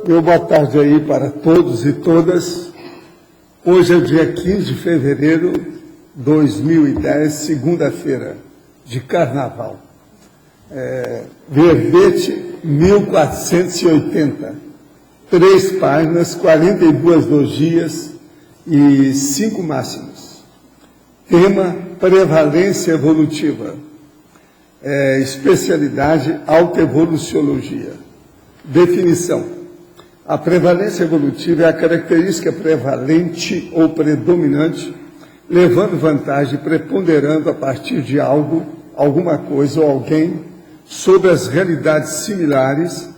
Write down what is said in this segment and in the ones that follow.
Meu boa tarde aí para todos e todas. Hoje é o dia 15 de fevereiro de 2010, segunda-feira de Carnaval. Verbete 1480. 3 páginas, 42 logias e 5 máximos. Tema: prevalência evolutiva. Especialidade: autoevoluciologia. Definição: a prevalência evolutiva é a característica prevalente ou predominante, levando vantagem, preponderando a partir de algo, alguma coisa ou alguém, sobre as realidades similares,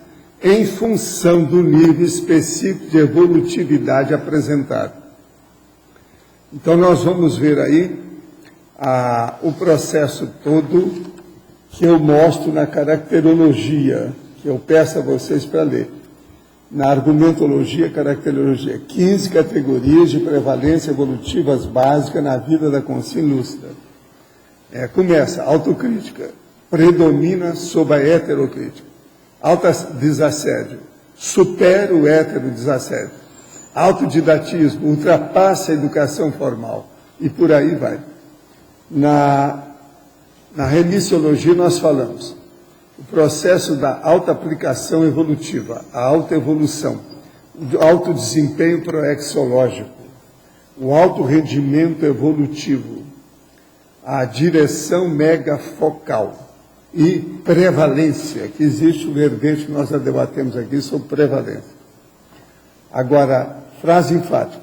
em função do nível específico de evolutividade apresentado. Então, nós vamos ver aí o processo todo que eu mostro na caracterologia, que eu peço a vocês para ler. Na argumentologia, caracterologia, 15 categorias de prevalência evolutivas básicas na vida da consciência lúcida. Começa: autocrítica, predomina sobre a heterocrítica. Autodesassédio, supera o heterodesassédio. Autodidatismo, ultrapassa a educação formal. E por aí vai. Na remissiologia nós falamos o processo da autoaplicação evolutiva, a autoevolução, o autodesempenho proexológico, o autorrendimento evolutivo, a direção megafocal e prevalência, que existe o verbete que nós já debatemos aqui sobre prevalência. Agora, frase enfática: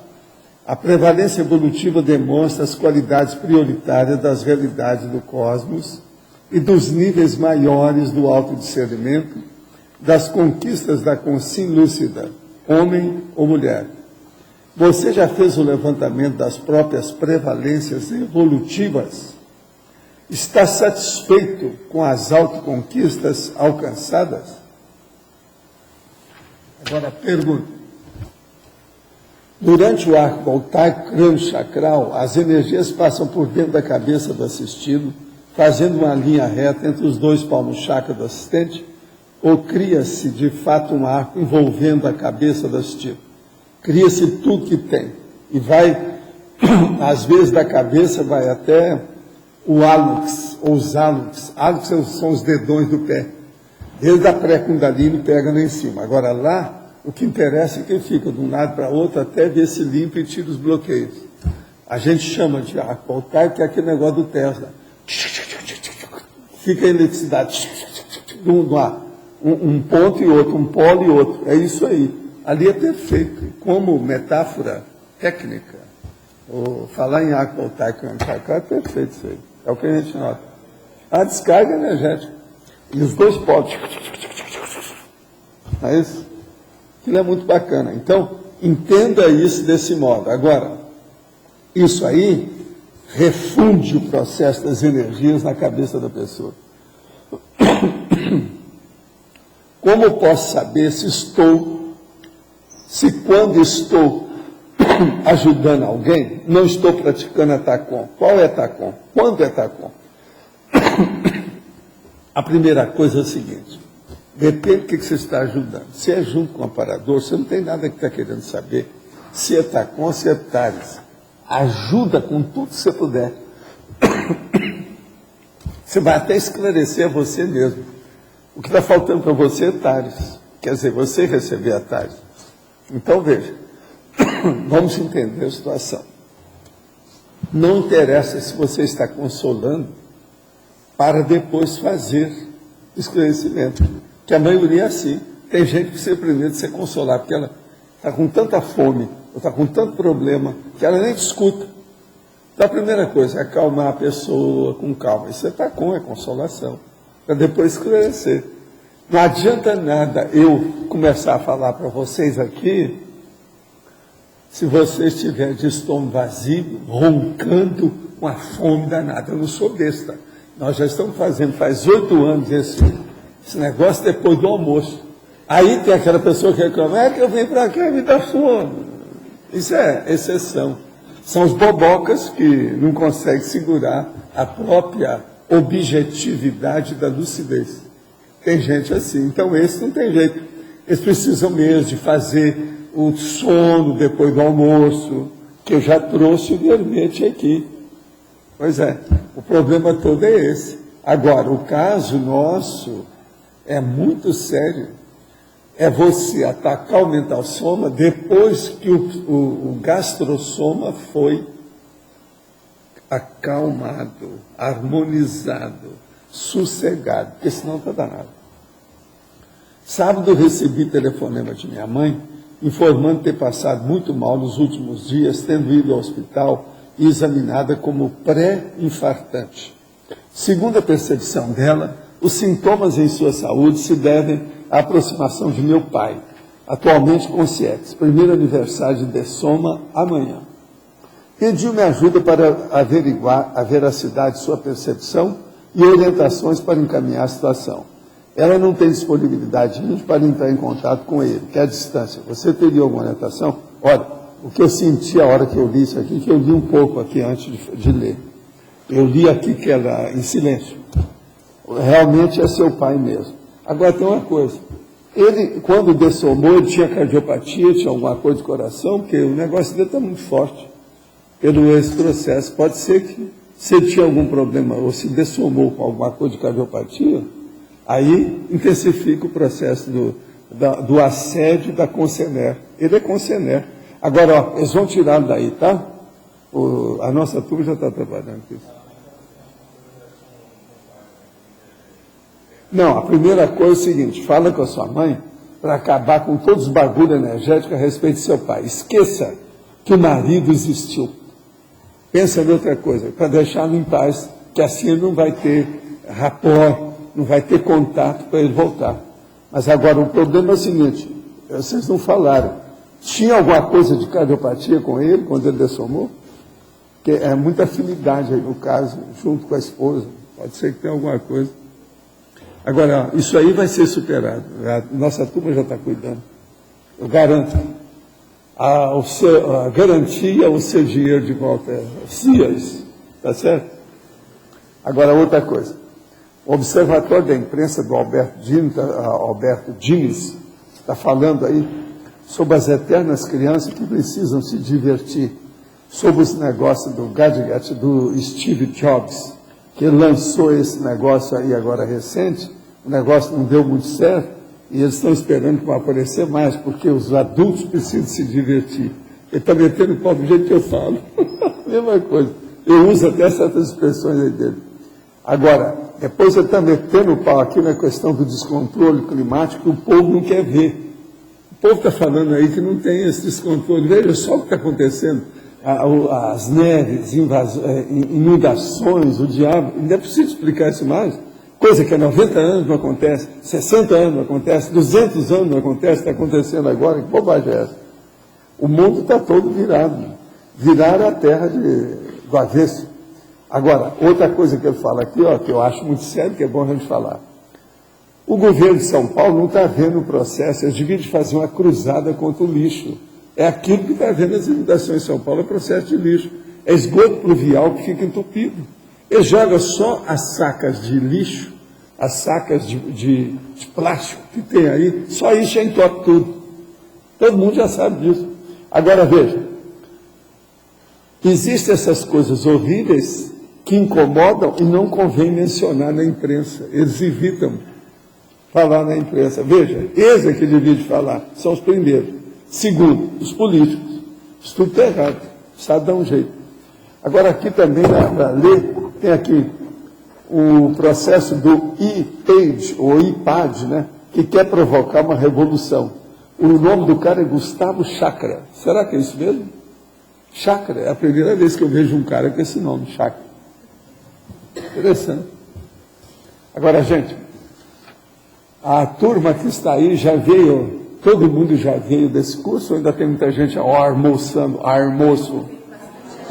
a prevalência evolutiva demonstra as qualidades prioritárias das realidades do cosmos e dos níveis maiores do autodiscernimento, das conquistas da consciência lúcida, homem ou mulher. Você já fez o levantamento das próprias prevalências evolutivas? Está satisfeito com as autoconquistas alcançadas? Agora, pergunta. Durante o arco voltaico crânio-chacral, as energias passam por dentro da cabeça do assistido, fazendo uma linha reta entre os 2 palmos chakra do assistente, ou cria-se, de fato, um arco envolvendo a cabeça do assistido? Cria-se tudo que tem, e vai, às vezes, da cabeça, vai até o hálux, ou os hálux. Hálux são os dedões do pé. Desde a pré-kundalini pega lá em cima. Agora, lá, o que interessa é que fica de um lado para outro até ver se limpa e tira os bloqueios. A gente chama de arco voltaico, que é aquele negócio do Tesla. Fica a eletricidade, um ponto e outro, um polo e outro. É isso aí. Ali é perfeito. Como metáfora técnica, falar em arco voltaico é perfeito isso aí. É o que a gente nota. A descarga energética. E os 2 polos. É isso? Aquilo é muito bacana. Então, entenda isso desse modo. Agora, isso aí refunde o processo das energias na cabeça da pessoa. Como eu posso saber se quando estou ajudando alguém, não estou praticando a TACOM? Qual é a TACOM? Quando é TACOM? A primeira coisa é o seguinte: depende do que você está ajudando. Se é junto com o amparador, você não tem nada que está querendo saber se é TACOM, se é TARES. Ajuda com tudo que você puder. Você vai até esclarecer a você mesmo. O que está faltando para você é TARES. Quer dizer, você receber a TARES. Então, veja, vamos entender a situação. Não interessa se você está consolando para depois fazer esclarecimento. Que a maioria é assim. Tem gente que precisa primeiro de se consolar, porque ela está com tanta fome, ou está com tanto problema, que ela nem escuta. Então, a primeira coisa é acalmar a pessoa com calma. Isso é TACOM, é consolação. Para depois esclarecer. Não adianta nada eu começar a falar para vocês aqui, se você estiver de estômago vazio, roncando, com a fome danada. Eu não sou besta. Nós já estamos fazendo, faz 8 anos esse negócio depois do almoço. Aí tem aquela pessoa que reclama: que eu venho para cá e me dá fome. Isso é exceção. São os bobocas que não conseguem segurar a própria objetividade da lucidez. Tem gente assim. Então, esse não tem jeito. Eles precisam mesmo de fazer o sono depois do almoço, que eu já trouxe o verbete aqui. Pois é, o problema todo é esse. Agora, o caso nosso é muito sério. É você atacar o mental soma depois que o gastrosoma foi acalmado, harmonizado, sossegado, porque senão está danado. Sábado eu recebi telefonema de minha mãe, informando ter passado muito mal nos últimos dias, tendo ido ao hospital e examinada como pré-infartante. Segundo a percepção dela, os sintomas em sua saúde se devem à aproximação de meu pai, atualmente com CIEX, primeiro aniversário de dessoma amanhã. Pediu-me ajuda para averiguar a veracidade de sua percepção e orientações para encaminhar a situação. Ela não tem disponibilidade para entrar em contato com ele, que é a distância. Você teria alguma orientação? Olha, o que eu senti a hora que eu li isso aqui, que eu li um pouco aqui antes de ler. Eu li aqui que era em silêncio. Realmente é seu pai mesmo. Agora tem uma coisa. Ele, quando dessomou, ele tinha cardiopatia, tinha alguma coisa de coração, porque o negócio dele está muito forte. Pelo esse processo, pode ser que se ele tinha algum problema ou se dessomou com alguma coisa de cardiopatia, aí intensifica o processo do assédio da Concener. Ele é Concener. Agora, ó, eles vão tirá-lo daí, tá? A nossa turma já está trabalhando com isso. Não, a primeira coisa é o seguinte, fala com a sua mãe para acabar com todos os bagulhos energéticos a respeito de seu pai. Esqueça que o marido existiu. Pensa em outra coisa, para deixá-lo em paz, que assim ele não vai ter rapport, não vai ter contato para ele voltar. Mas agora o problema é o seguinte, vocês não falaram, tinha alguma coisa de cardiopatia com ele quando ele dessomou? Porque é muita afinidade aí no caso, junto com a esposa, pode ser que tenha alguma coisa. Agora, isso aí vai ser superado, a nossa turma já está cuidando, eu garanto. A garantia o seu dinheiro de volta é CIAS, tá certo? Agora, outra coisa. O Observatório da Imprensa do Alberto Diniz está falando aí sobre as eternas crianças que precisam se divertir, sobre os negócios do gadget, do Steve Jobs, que lançou esse negócio aí agora recente, o negócio não deu muito certo, e eles estão esperando que vai aparecer mais, porque os adultos precisam se divertir. Ele está metendo o pau do jeito que eu falo. Mesma coisa. Eu uso até certas expressões aí dele. Agora, depois ele está metendo o pau aqui na questão do descontrole climático, que o povo não quer ver. O povo está falando aí que não tem esse descontrole. Veja só o que está acontecendo. As neves, inundações, o diabo. Ainda é preciso explicar isso mais. Coisa que há 90 anos não acontece, 60 anos não acontece, 200 anos não acontece, está acontecendo agora, que bobagem é essa? O mundo está todo virado, viraram a terra do avesso. Agora, outra coisa que ele fala aqui, ó, que eu acho muito sério, que é bom a gente falar. O governo de São Paulo não está vendo o processo, eles deviam fazer uma cruzada contra o lixo. É aquilo que está vendo as inundações em São Paulo, é processo de lixo. É esgoto pluvial que fica entupido. Ele joga só as sacas de lixo, as sacas de plástico que tem aí, só isso já entope tudo. Todo mundo já sabe disso. Agora veja, existem essas coisas horríveis que incomodam e não convém mencionar na imprensa. Eles evitam falar na imprensa. Veja, eles é que deviam falar, são os primeiros. Segundo, os políticos. Isso tudo está errado, sabe dar um jeito. Agora aqui também, para ler, tem aqui o processo do IPAD, ou IPAD, né, que quer provocar uma revolução. O nome do cara é Gustavo Chakra. Será que é isso mesmo? Chakra, é a primeira vez que eu vejo um cara com esse nome, Chakra. Interessante. Agora, gente, a turma que está aí já veio, todo mundo já veio desse curso, ou ainda tem muita gente almoçando, almoço?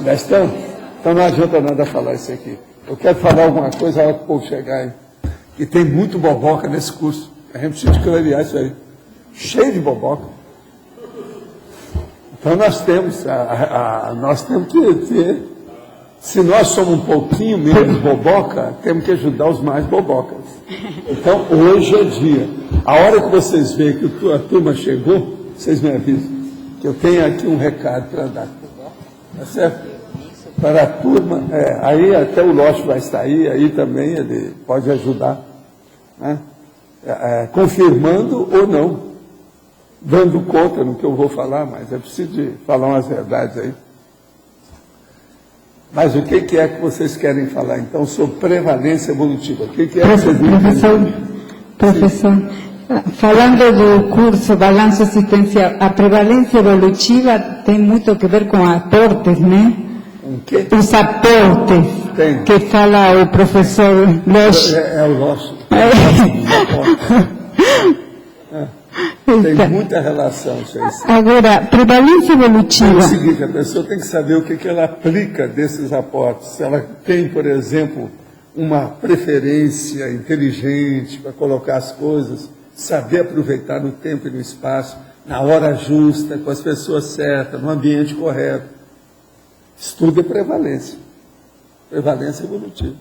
Já estão? Então não adianta nada falar isso aqui. Eu quero falar alguma coisa a hora que o povo chegar aí. E tem muito boboca nesse curso. A gente precisa clarear isso aí. Cheio de boboca. Então nós temos que ter se nós somos um pouquinho menos boboca, temos que ajudar os mais bobocas. Então, hoje é dia. A hora que vocês veem que a turma chegou, vocês me avisam, que eu tenho aqui um recado para dar. Tá certo? Para a turma, aí até o Lócio vai estar aí também ele pode ajudar, né? Confirmando ou não, dando conta no que eu vou falar, mas é preciso de falar umas verdades aí. Mas o que é que vocês querem falar, então, sobre prevalência evolutiva? O que é que vocês Professor, falando do curso Balanço Existencial, a prevalência evolutiva tem muito a ver com aportes, né? Um quê? Os aportes Tem. que fala o professor Losch. É o Lócio. Tem muita relação isso aí. Agora, prevalência É o evolutiva. seguinte, a pessoa tem que saber o que ela aplica desses aportes. Se ela tem, por exemplo, uma preferência inteligente para colocar as coisas, saber aproveitar no tempo e no espaço, na hora justa, com as pessoas certas, no ambiente correto. Estudo é prevalência. Prevalência evolutiva.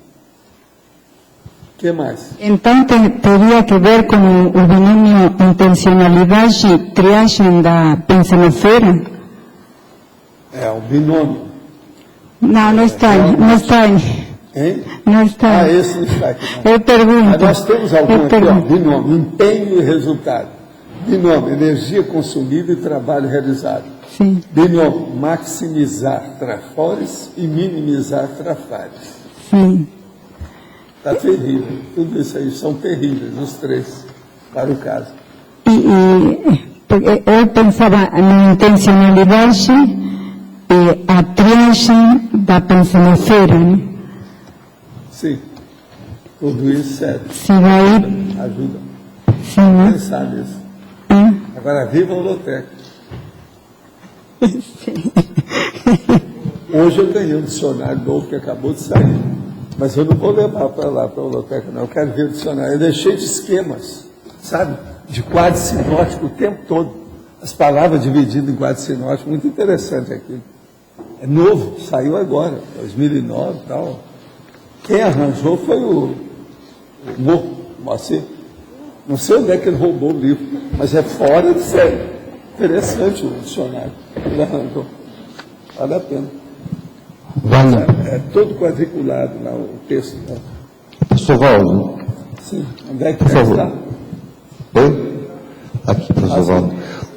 O que mais? Então, teria que ver com o binômio intencionalidade e triagem da pensamosfera? É, o binômio. Não está aí, não está aí. Hein? Não está aí. Esse não está aqui. Não. Eu pergunto. Nós temos algum aqui, ó, binômio, empenho e resultado. Binômio, energia consumida e trabalho realizado. Sim. Binômio, maximizar trafores e minimizar trafares. Sim. Está terrível. Tudo isso aí são terríveis, os três, para o caso. Porque eu pensava na intencionalidade e a triagem da pensamosfera, né? Sim. Tudo isso serve. Se vai, Ajuda sim, a né? pensar nisso. Ah, Agora, viva o Loteca. Hoje eu ganhei um dicionário novo que acabou de sair. Mas eu não vou levar para lá, para a Loteca, não. Eu quero ver o dicionário. Ele é cheio de esquemas, sabe? De quadro sinótico o tempo todo. As palavras divididas em quadro sinótico, muito interessante aquilo. É novo, saiu agora, 2009 e tal. Quem arranjou foi o Moacir. Não sei onde é que ele roubou o livro, mas é fora de série. Interessante o dicionário que ele arranjou. Vale a pena. Vale. É todo quadriculado lá, o texto. Né? Professor Valdo, Sim, onde é que por favor. está? Oi? Aqui, professor Valdo.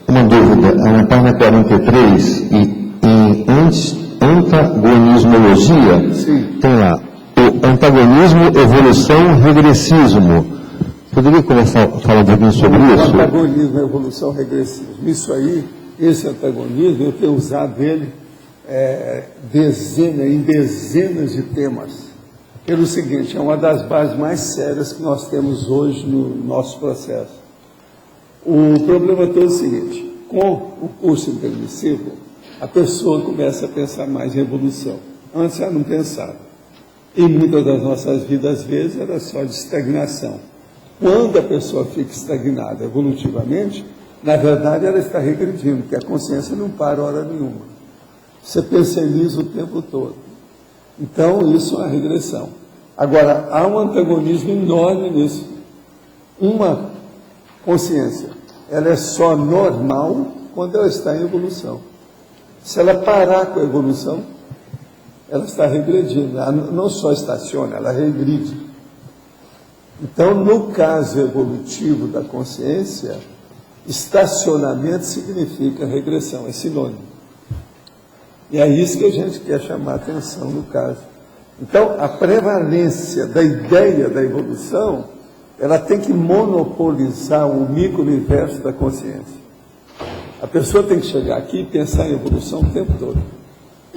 Uma dúvida, na página 43, e em antagonismologia, Sim. tem lá, o antagonismo, evolução, regressismo. Poderia começar a falar um pouquinho sobre O isso? antagonismo, a evolução regressiva. Isso aí, esse antagonismo, eu tenho usado ele em dezenas de temas. Pelo seguinte, é uma das bases mais sérias que nós temos hoje no nosso processo. O problema todo é o seguinte, com o curso intermissivo, a pessoa começa a pensar mais em evolução. Antes ela não pensava. E muitas das nossas vidas, às vezes, era só de estagnação. Quando a pessoa fica estagnada evolutivamente, na verdade ela está regredindo, porque a consciência não para hora nenhuma. Você pensioniza o tempo todo. Então, isso é uma regressão. Agora, há um antagonismo enorme nisso. Uma consciência, ela é só normal quando ela está em evolução. Se ela parar com a evolução, ela está regredindo. Ela não só estaciona, ela regride. Então, no caso evolutivo da consciência, estacionamento significa regressão, é sinônimo. E é isso que a gente quer chamar a atenção no caso. Então, a prevalência da ideia da evolução, ela tem que monopolizar o micro-universo da consciência. A pessoa tem que chegar aqui e pensar em evolução o tempo todo.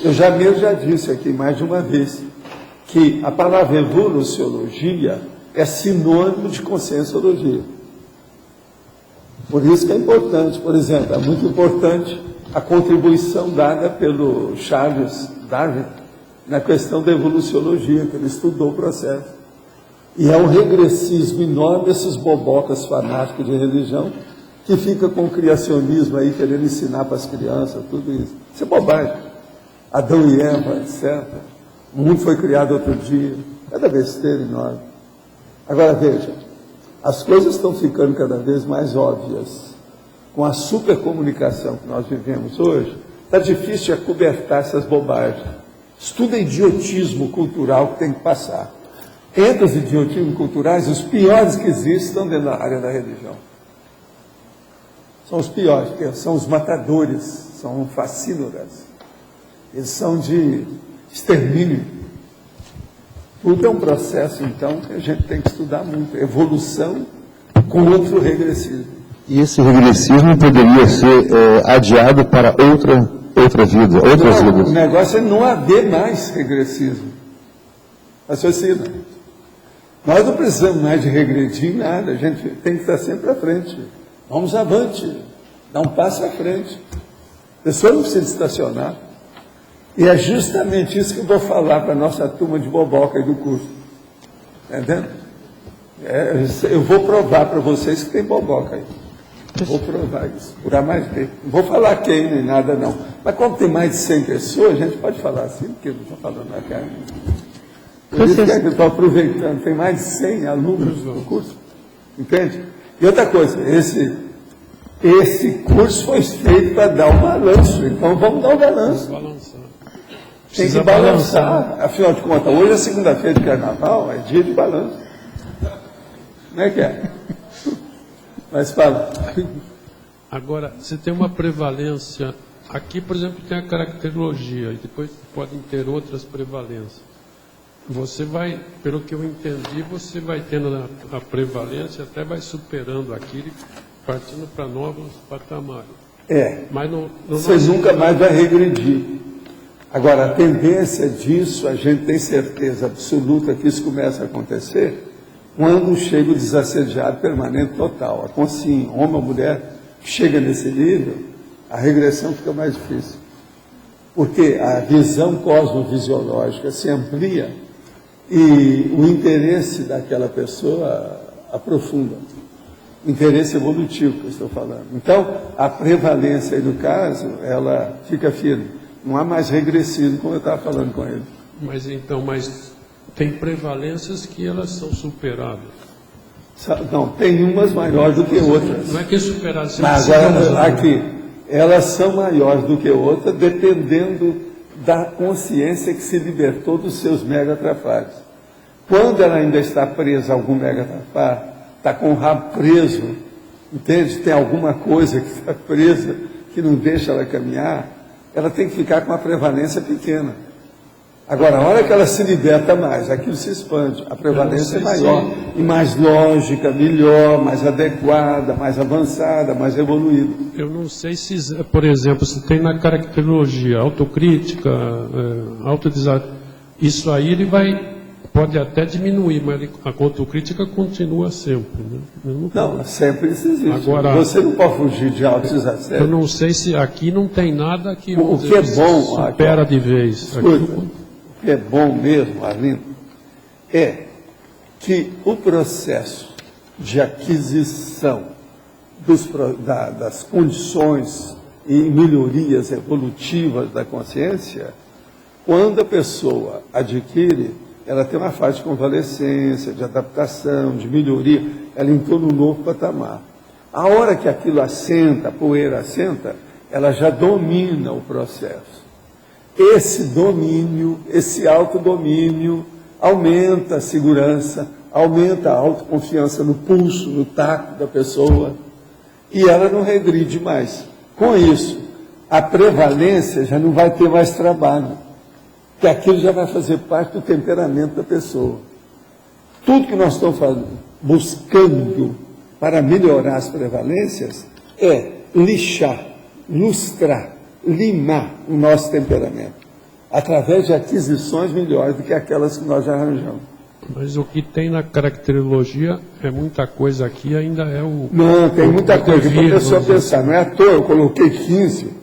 Eu já disse aqui mais de uma vez que a palavra evoluciologia é sinônimo de conscienciologia. Por isso que é importante, por exemplo, é muito importante a contribuição dada pelo Charles Darwin na questão da evoluciologia, que ele estudou o processo. E é um regressismo enorme esses bobocas fanáticos de religião que fica com o criacionismo aí, querendo ensinar para as crianças, tudo isso. Isso é bobagem. Adão e Eva, etc. O mundo foi criado outro dia. Cada besteira enorme. Agora veja, as coisas estão ficando cada vez mais óbvias. Com a supercomunicação que nós vivemos hoje, está difícil de acobertar essas bobagens. Isso tudo é idiotismo cultural que tem que passar. Entre os idiotismos culturais, os piores que existem estão dentro da área da religião. São os piores, porque são os matadores, são fascínoras. Eles são de extermínio. Tudo é um processo, então, que a gente tem que estudar muito. Evolução contra o regressismo. E esse regressismo poderia ser adiado para outra vida, outras Não, vidas? o negócio é não haver mais regressismo. Raciocina. Nós não precisamos mais de regredir em nada, a gente tem que estar sempre à frente. Vamos avante, dá um passo à frente. A pessoa não precisa estacionar. E é justamente isso que eu vou falar para a nossa turma de boboca aí do curso. Entendendo? Eu vou provar para vocês que tem boboca aí. Vou provar isso, por A mais B. Não vou falar quem, nem nada não. Mas como tem mais de 100 pessoas, a gente pode falar assim, porque eu não estou falando na cara. Por isso que eu estou aproveitando. Tem mais de 100 alunos no curso. Entende? E outra coisa, esse curso foi feito para dar o balanço. Então vamos dar o balanço. Tem que balançar. Afinal de contas, hoje é segunda-feira de carnaval, é dia de balanço. Como é que é? Mas fala. Agora, você tem uma prevalência. Aqui, por exemplo, tem a caracterologia, e depois podem ter outras prevalências. Você vai, pelo que eu entendi, você vai tendo a prevalência, até vai superando aquilo, partindo para novos patamares. Mas você nunca mais vai regredir. Agora, a tendência disso, a gente tem certeza absoluta que isso começa a acontecer quando chega o desassediado permanente total. A consciência, homem ou mulher, chega nesse nível, a regressão fica mais difícil. Porque a visão cosmovisiológica se amplia e o interesse daquela pessoa aprofunda. Interesse evolutivo que eu estou falando. Então, a prevalência aí do caso, ela fica firme. Não há mais regressivo, como eu estava falando com ele. Mas tem prevalências que elas são superadas. Não, tem umas maiores do que outras. Não é que é superado, mas agora, aqui, elas são maiores do que outras, dependendo da consciência que se libertou dos seus mega-trafalhos. Quando ela ainda está presa a algum mega-trafalho, está com o rabo preso, entende? Tem alguma coisa que está presa, que não deixa ela caminhar, ela tem que ficar com uma prevalência pequena. Agora, a hora que ela se liberta mais, aquilo se expande, a prevalência é maior, e mais lógica, melhor, mais adequada, mais avançada, mais evoluída. Eu não sei se, por exemplo, se tem na caracterologia, autocrítica, autodesafio, isso aí ele pode até diminuir, mas a autocrítica continua sempre. Né? Não, sempre isso existe. Agora, você não pode fugir de autodesafio. Eu não sei se aqui não tem nada que o que é bom, supera de vez. Escuta, o que é bom mesmo, Arlindo, é que o processo de aquisição das condições e melhorias evolutivas da consciência, quando a pessoa adquire, ela tem uma fase de convalescência, de adaptação, de melhoria, ela entrou num novo patamar. A hora que aquilo assenta, a poeira assenta, ela já domina o processo. Esse domínio, esse autodomínio, aumenta a segurança, aumenta a autoconfiança no pulso, no tato da pessoa, e ela não regride mais. Com isso, a prevalência já não vai ter mais trabalho, porque aquilo já vai fazer parte do temperamento da pessoa. Tudo que nós estamos buscando para melhorar as prevalências é lixar, lustrar, limar o nosso temperamento, através de aquisições melhores do que aquelas que nós já arranjamos. Mas o que tem na caracterologia é muita coisa aqui, ainda é o... Não, tem muita coisa para a pessoa pensar. Não é à toa, eu coloquei 15.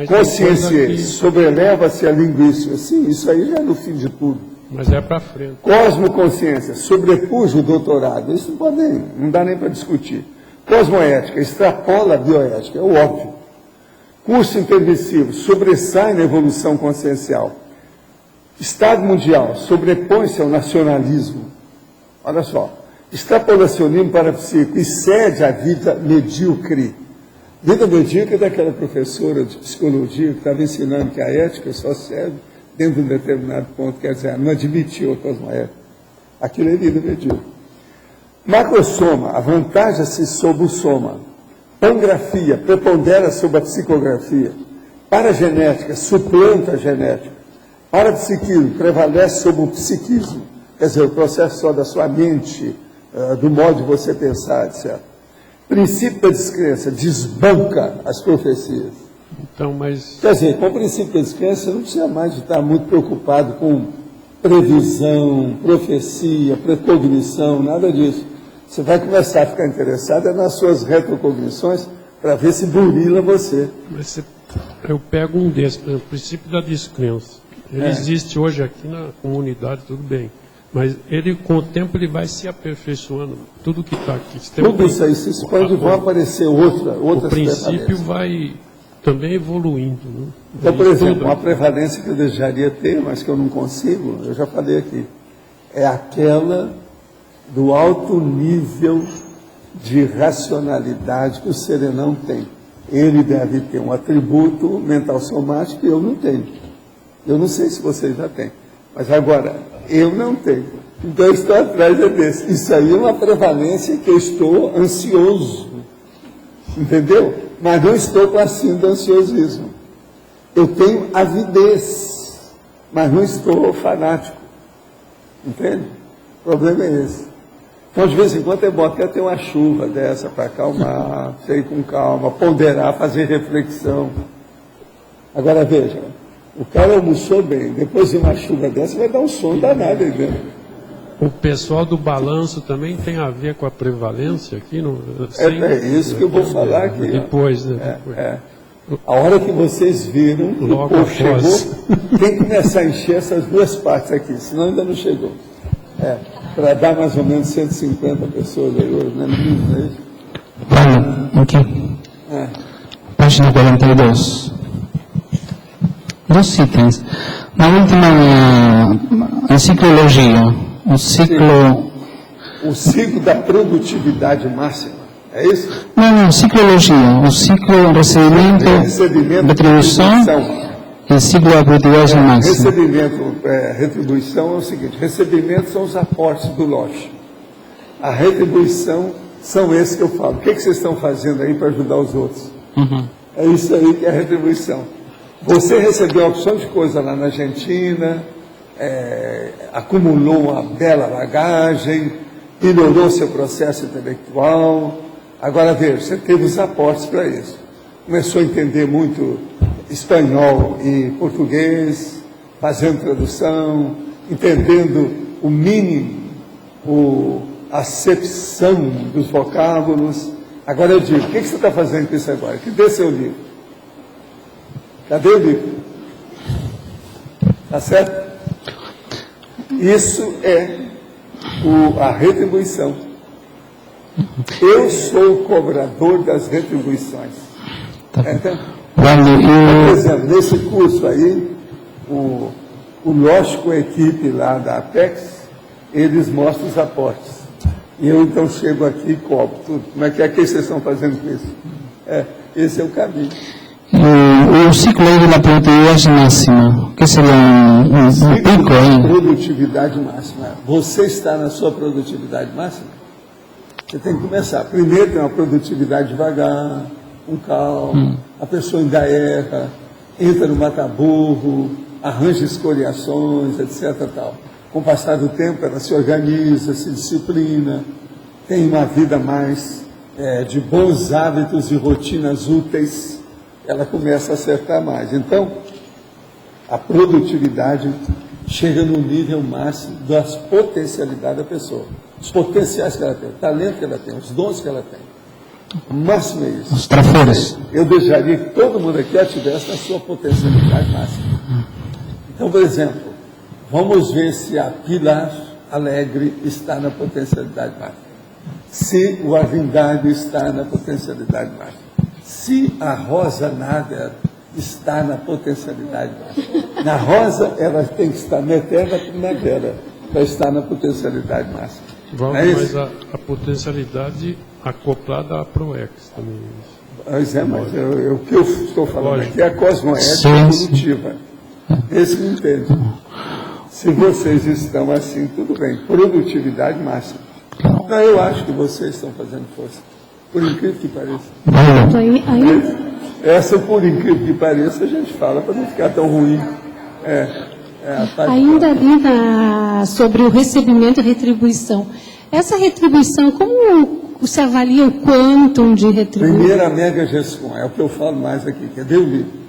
Consciência, sobreleva-se a linguística. Sim, isso aí já é no fim de tudo. Mas é para frente. Cosmoconsciência, sobrepuja o doutorado. Isso não dá nem para discutir. Cosmoética, extrapola a bioética, é o óbvio. Curso intermissivo, sobressai na evolução consciencial. Estado mundial sobrepõe-se ao nacionalismo. Olha só, extrapolacionismo parapsíquico excede a vida medíocre. Vida medíocre é daquela professora de psicologia que estava ensinando que a ética só serve dentro de um determinado ponto, quer dizer, não admitiu a cosmoética. Aquilo é vida medíocre. Macrosoma, avantaja-se sobre o soma. Pangrafia, prepondera sobre a psicografia. Paragenética, suplanta a genética. Parapsiquismo, prevalece sobre o psiquismo. Quer dizer, o processo só da sua mente, do modo de você pensar, etc. Princípio da descrença, desbanca as profecias. Então, mas... Quer dizer, com o princípio da descrença, você não precisa mais de estar muito preocupado com previsão, profecia, precognição, nada disso. Você vai começar a ficar interessado nas suas retrocognições para ver se burila você. Mas eu pego um desses, por exemplo, o princípio da descrença. Ele existe hoje aqui na comunidade, tudo bem. Mas ele, com o tempo, ele vai se aperfeiçoando. Tudo que está aqui. Tudo isso aí se expande e vão aparecer outras o princípio vai também evoluindo. Né? Então, por exemplo, uma prevalência que eu desejaria ter, mas que eu não consigo, eu já falei aqui, é aquela do alto nível de racionalidade que o serenão tem. Ele deve ter um atributo mental somático que eu não tenho. Eu não sei se vocês já têm, mas agora, eu não tenho. Então, eu estou atrás desse. Isso aí é uma prevalência que eu estou ansioso, entendeu? Mas não estou com a síndrome do ansiosismo. Eu tenho avidez, mas não estou fanático, entende? O problema é esse. Então, de vez em quando, é bom até ter uma chuva dessa para acalmar, ir com calma, ponderar, fazer reflexão. Agora, veja, o cara almoçou bem, depois de uma chuva dessa, vai dar um sono danado aí dentro. O pessoal do balanço também tem a ver com a prevalência aqui? Não, é isso que eu vou falar aqui. Depois, né? Depois. A hora que vocês viram que logo o povo após. Chegou, tem que começar a encher essas duas partes aqui, senão ainda não chegou. Para dar mais ou menos 150 pessoas aí hoje, né? Não é isso? Olha, aqui. Página 42. Dois itens. Na última enciclologia, o ciclo da produtividade máxima, é isso? Não, ciclologia, o ciclo recebimento, retribuição e ciclo da produtividade máxima. Retribuição é o seguinte, recebimento são os aportes do lote. A retribuição são esses que eu falo. O que vocês estão fazendo aí para ajudar os outros? É isso aí que é a retribuição. Você recebeu uma opção de coisa lá na Argentina, acumulou uma bela bagagem, melhorou seu processo intelectual. Agora veja, você teve os aportes para isso. Começou a entender muito espanhol e português, fazendo tradução, entendendo o mínimo, a acepção dos vocábulos. Agora eu digo, o que você está fazendo com isso agora? Cadê seu livro? Cadê o livro? Tá certo? Isso é a retribuição. Eu sou o cobrador das retribuições. Então, por exemplo, nesse curso aí, o Lógico, a equipe lá da Apex, eles mostram os aportes. E eu então chego aqui e cobro tudo. Como é que vocês estão fazendo com isso? Esse é o caminho. O ciclo aí da produtividade máxima, que seria um pico aí? Produtividade máxima. Você está na sua produtividade máxima? Você tem que começar. Primeiro tem uma produtividade devagar, com calma, a pessoa ainda erra, entra no mata-burro, arranja escoriações, etc. Tal. Com o passar do tempo, ela se organiza, se disciplina, tem uma vida mais de bons hábitos e rotinas úteis, ela começa a acertar mais. Então, a produtividade chega no nível máximo das potencialidades da pessoa. Os potenciais que ela tem, o talento que ela tem, os dons que ela tem. O máximo é isso. Os trafores. Eu desejaria que todo mundo aqui estivesse na sua potencialidade máxima. Então, por exemplo, vamos ver se a Pilar Alegre está na potencialidade máxima. Se o Arvindário está na potencialidade máxima. Se a Rosa Nader está na potencialidade máxima. Na rosa, ela tem que estar na eterna primavera, para estar na potencialidade máxima. Mas a potencialidade acoplada à ProEx também. Pois é, mas o que eu estou falando Lógico. aqui é a cosmoética evolutiva. Esse me entende. Se vocês estão assim, tudo bem. Produtividade máxima. Não, eu acho que vocês estão fazendo força. Por incrível que pareça. Essa, por incrível que pareça, a gente fala para não ficar tão ruim. Ainda ali sobre o recebimento e retribuição. Essa retribuição, como você avalia o quantum de retribuição? Primeira mega gestão, é o que eu falo mais aqui, que é Deus livre.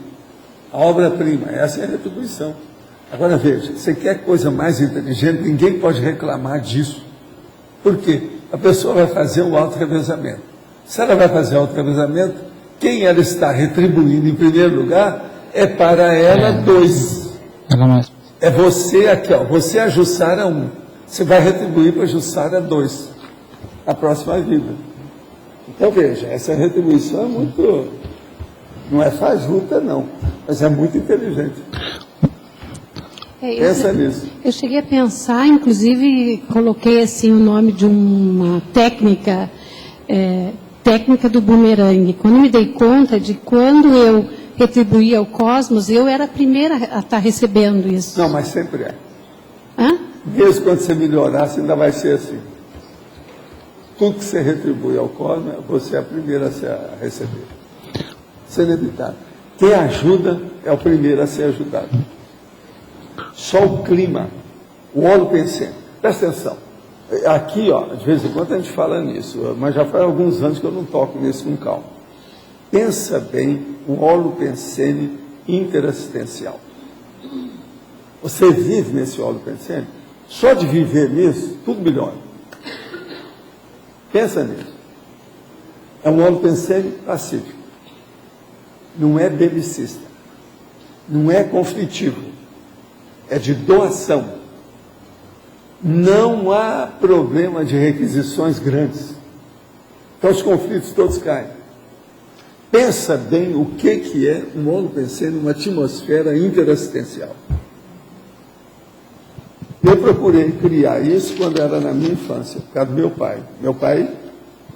A obra-prima, essa é a retribuição. Agora veja, você quer coisa mais inteligente, ninguém pode reclamar disso. Por quê? A pessoa vai fazer um auto-revezamento. Se ela vai fazer auto-revezamento, quem ela está retribuindo em primeiro lugar é para ela 2. É você aqui, ó, você a Jussara 1. Você vai retribuir para a Jussara 2. A próxima vida. Então veja, essa retribuição é muito, não é fajuta não, mas é muito inteligente. Pensa nisso. Eu cheguei a pensar, inclusive coloquei assim o nome de uma técnica, técnica do bumerangue. Quando me dei conta de quando eu retribuía ao cosmos, eu era a primeira a estar recebendo isso. Não, mas sempre é. Hã? Mesmo quando você melhorar, você ainda vai ser assim. Tudo que você retribui ao cosmos, você é a primeira a receber. Isso é inevitável. Quem ajuda é o primeiro a ser ajudado. Só o clima, o óleo pensante. Presta atenção. Aqui, ó, de vez em quando a gente fala nisso, mas já faz alguns anos que eu não toco nisso com calma. Pensa bem o óleo pensene interassistencial. Você vive nesse óleo pensene? Só de viver nisso, tudo melhora. Pensa nisso. É um óleo pensene pacífico. Não é belicista. Não é conflitivo. É de doação. Não há problema de requisições grandes. Então os conflitos todos caem. Pensa bem o que é um óleo pensene numa atmosfera interassistencial. Eu procurei criar isso quando era na minha infância, por causa do meu pai. Meu pai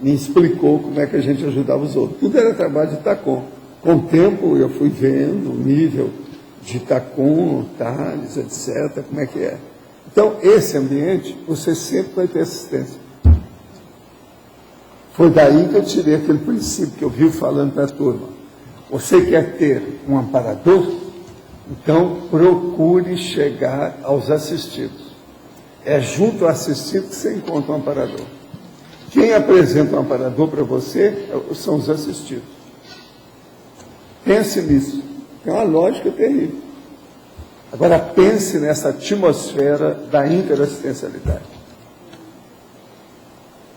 me explicou como é que a gente ajudava os outros. Tudo era trabalho de TACOM. Com o tempo eu fui vendo o nível de TACOM, Tales, etc., como é que é. Então, esse ambiente, você sempre vai ter assistência. Foi daí que eu tirei aquele princípio que eu vi falando para a turma. Você quer ter um amparador? Então, procure chegar aos assistidos. É junto ao assistido que você encontra um amparador. Quem apresenta um amparador para você são os assistidos. Pense nisso. É uma lógica terrível. Agora, pense nessa atmosfera da interassistencialidade.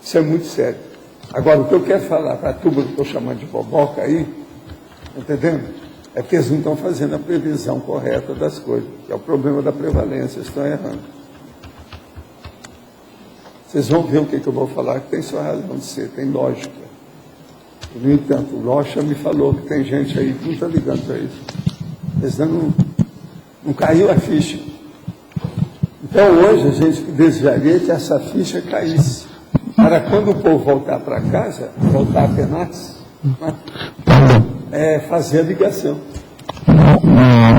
Isso é muito sério. Agora, o que eu quero falar para a turma que eu estou chamando de boboca aí, entendendo? É porque eles não estão fazendo a previsão correta das coisas, que é o problema da prevalência, estão errando. Vocês vão ver o que eu vou falar, que tem sua razão de ser, tem lógica. No entanto, o Rocha me falou que tem gente aí que não está ligando para isso. Eles não caiu a ficha. Então, hoje, a gente desejaria que essa ficha caísse. Para quando o povo voltar para casa, voltar a Penates, fazer a ligação.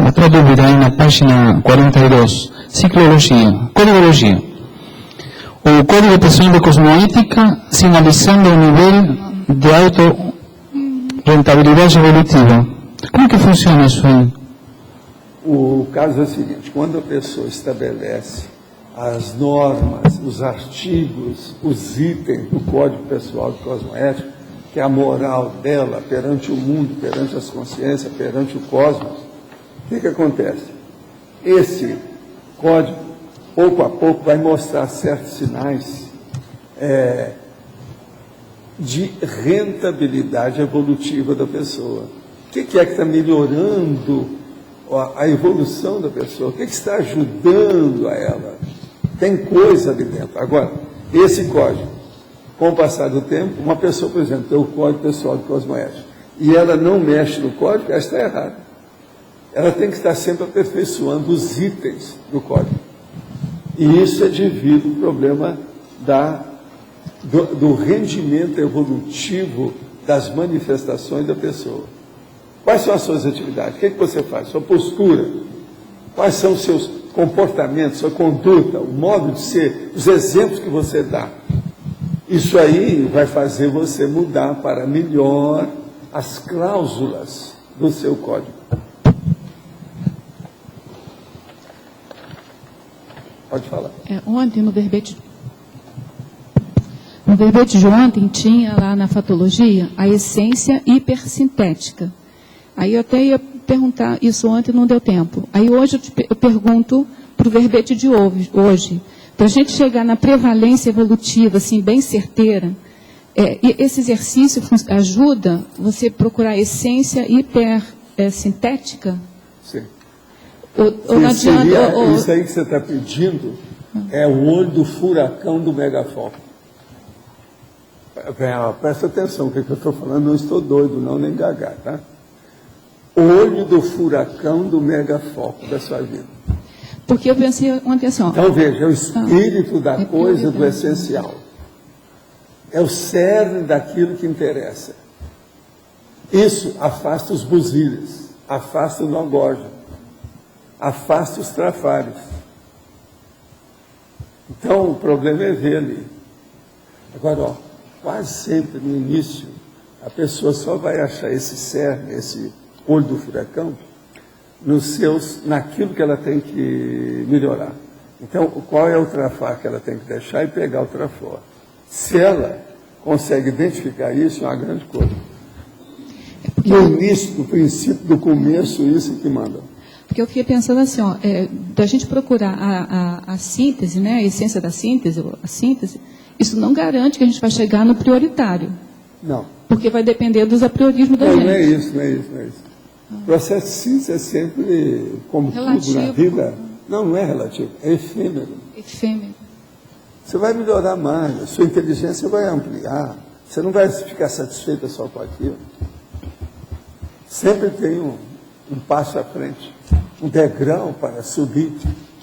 Outra dúvida aí na página 42, ciclologia, códigologia. O Código Pessoal de Cosmoética sinalizando o nível de autorrentabilidade evolutiva. Como que funciona isso aí? O caso é o seguinte, quando a pessoa estabelece as normas, os artigos, os itens do Código Pessoal de Cosmoética, que é a moral dela perante o mundo, perante as consciências, perante o cosmos, o que acontece? Esse código, pouco a pouco, vai mostrar certos sinais de rentabilidade evolutiva da pessoa. O que é que está melhorando a evolução da pessoa? O que está ajudando a ela? Tem coisa ali dentro. Agora, esse código, com o passar do tempo, uma pessoa, por exemplo, tem o Código Pessoal de Cosmoética, e ela não mexe no código, ela está errada. ela tem que estar sempre aperfeiçoando os itens do código. E isso é devido ao problema do rendimento evolutivo das manifestações da pessoa. Quais são as suas atividades? O que você faz? Sua postura? Quais são os seus comportamentos, sua conduta, o modo de ser, os exemplos que você dá? Isso aí vai fazer você mudar para melhor as cláusulas do seu código. Pode falar. Ontem, no verbete de ontem, tinha lá na fatologia a essência hipersintética. Aí eu até ia perguntar isso ontem, não deu tempo. Aí hoje eu pergunto para o verbete de hoje. Para a gente chegar na prevalência evolutiva, assim, bem certeira, esse exercício ajuda você procurar a essência hipersintética? Sim. Ou não adianta, isso aí que você está pedindo é o olho do furacão do megafoco. Presta atenção, o que eu estou falando, não estou doido, não, nem gaga, tá? Olho do furacão do megafoco da sua vida. Porque eu pensei ontem assim, ó. Então veja, é o espírito da coisa do essencial. É o cerne daquilo que interessa. Isso afasta os buziles, afasta o nogógio, afasta os trafares. Então o problema é ver ali. Agora, ó, quase sempre no início, a pessoa só vai achar esse cerne, esse olho do furacão, naquilo que ela tem que melhorar. Então, qual é o trafar que ela tem que deixar e pegar o trafor? Se ela consegue identificar isso, é uma grande coisa. No início, no princípio, do começo, isso que manda. Porque eu fiquei pensando assim, ó, da gente procurar a síntese, né, a essência da síntese, isso não garante que a gente vai chegar no prioritário. Não. Porque vai depender dos apriorismos da gente. Não é isso. O processo de síntese é sempre, como relativo. Tudo na vida, não é relativo, é efêmero. Efêmero. Você vai melhorar mais, a sua inteligência vai ampliar, você não vai ficar satisfeita só com aquilo. Sempre tem um passo à frente, um degrau para subir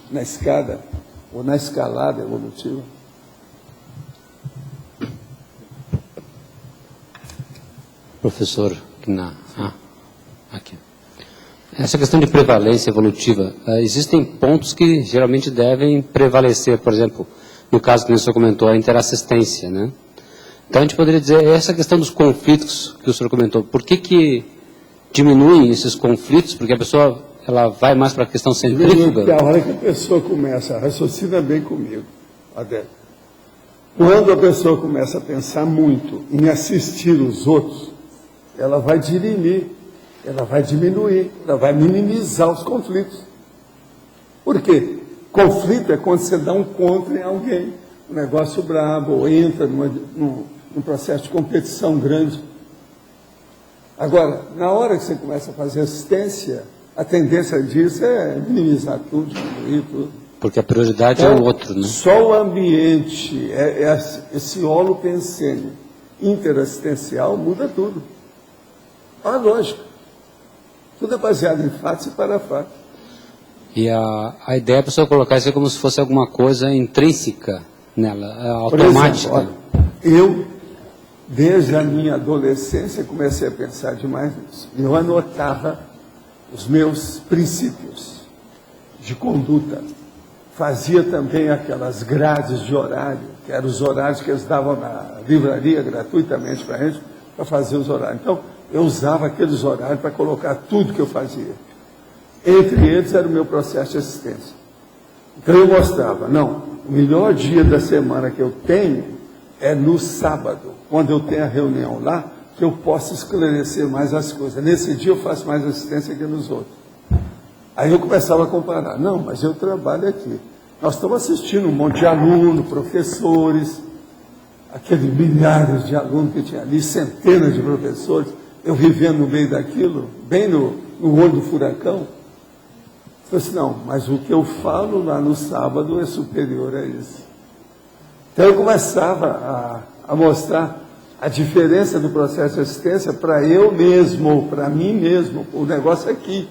na escada ou na escalada evolutiva. Professor, aqui. Essa questão de prevalência evolutiva, existem pontos que geralmente devem prevalecer, por exemplo, no caso que o senhor comentou, a interassistência, né? Então a gente poderia dizer, essa questão dos conflitos que o senhor comentou, por que diminuem esses conflitos? Porque a pessoa ela vai mais para a questão centrífuga? Porque a hora que a pessoa começa, raciocina bem comigo, Adélio. Quando a pessoa começa a pensar muito em assistir os outros, ela vai dirimir, ela vai diminuir, ela vai minimizar os conflitos. Por quê? Conflito é quando você dá um contra em alguém, um negócio brabo, ou entra num processo de competição grande. Agora, na hora que você começa a fazer assistência, a tendência disso é minimizar tudo, diminuir tudo. Porque a prioridade é o outro, né? Só o ambiente, esse holopensene interassistencial muda tudo. A lógica. Tudo é baseado em fatos e para fatos. E a ideia é a pessoa colocar isso como se fosse alguma coisa intrínseca nela, automática. Por exemplo, eu, desde a minha adolescência, comecei a pensar demais nisso. Eu anotava os meus princípios de conduta. Fazia também aquelas grades de horário, que eram os horários que eles davam na livraria gratuitamente para a gente, para fazer os horários. Então, eu usava aqueles horários para colocar tudo que eu fazia. Entre eles era o meu processo de assistência. Então eu mostrava, não, o melhor dia da semana que eu tenho é no sábado, quando eu tenho a reunião lá, que eu posso esclarecer mais as coisas. Nesse dia eu faço mais assistência que nos outros. Aí eu começava a comparar, não, mas eu trabalho aqui. Nós estamos assistindo um monte de alunos, professores, aqueles milhares de alunos que tinha ali, centenas de professores, eu vivendo no meio daquilo, bem no olho do furacão. Eu disse, não, mas o que eu falo lá no sábado é superior a isso. Então eu começava a mostrar a diferença do processo de assistência para eu mesmo, para mim mesmo, o negócio aqui.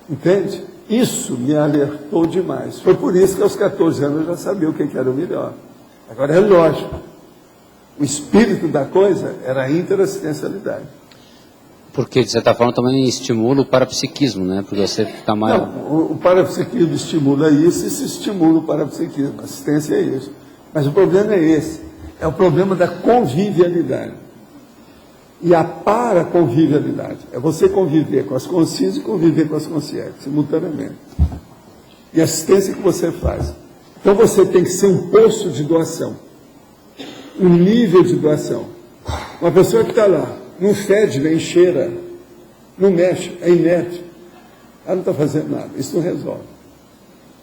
Entende? Isso me alertou demais. Foi por isso que aos 14 anos eu já sabia o que era o melhor. Agora é lógico, o espírito da coisa era a interassistencialidade. Porque, de certa forma, também estimula o parapsiquismo, né? Porque você está mais... Não, o parapsiquismo estimula isso e se estimula o parapsiquismo. A assistência é isso. Mas o problema é esse. É o problema da convivialidade. E a paraconvivialidade é você conviver com as consciências e conviver com as consciências, simultaneamente. E a assistência que você faz. Então você tem que ser um poço de doação. Um nível de doação. Uma pessoa que está lá, não fede, nem cheira, não mexe, é inerte. Ela não está fazendo nada. Isso não resolve.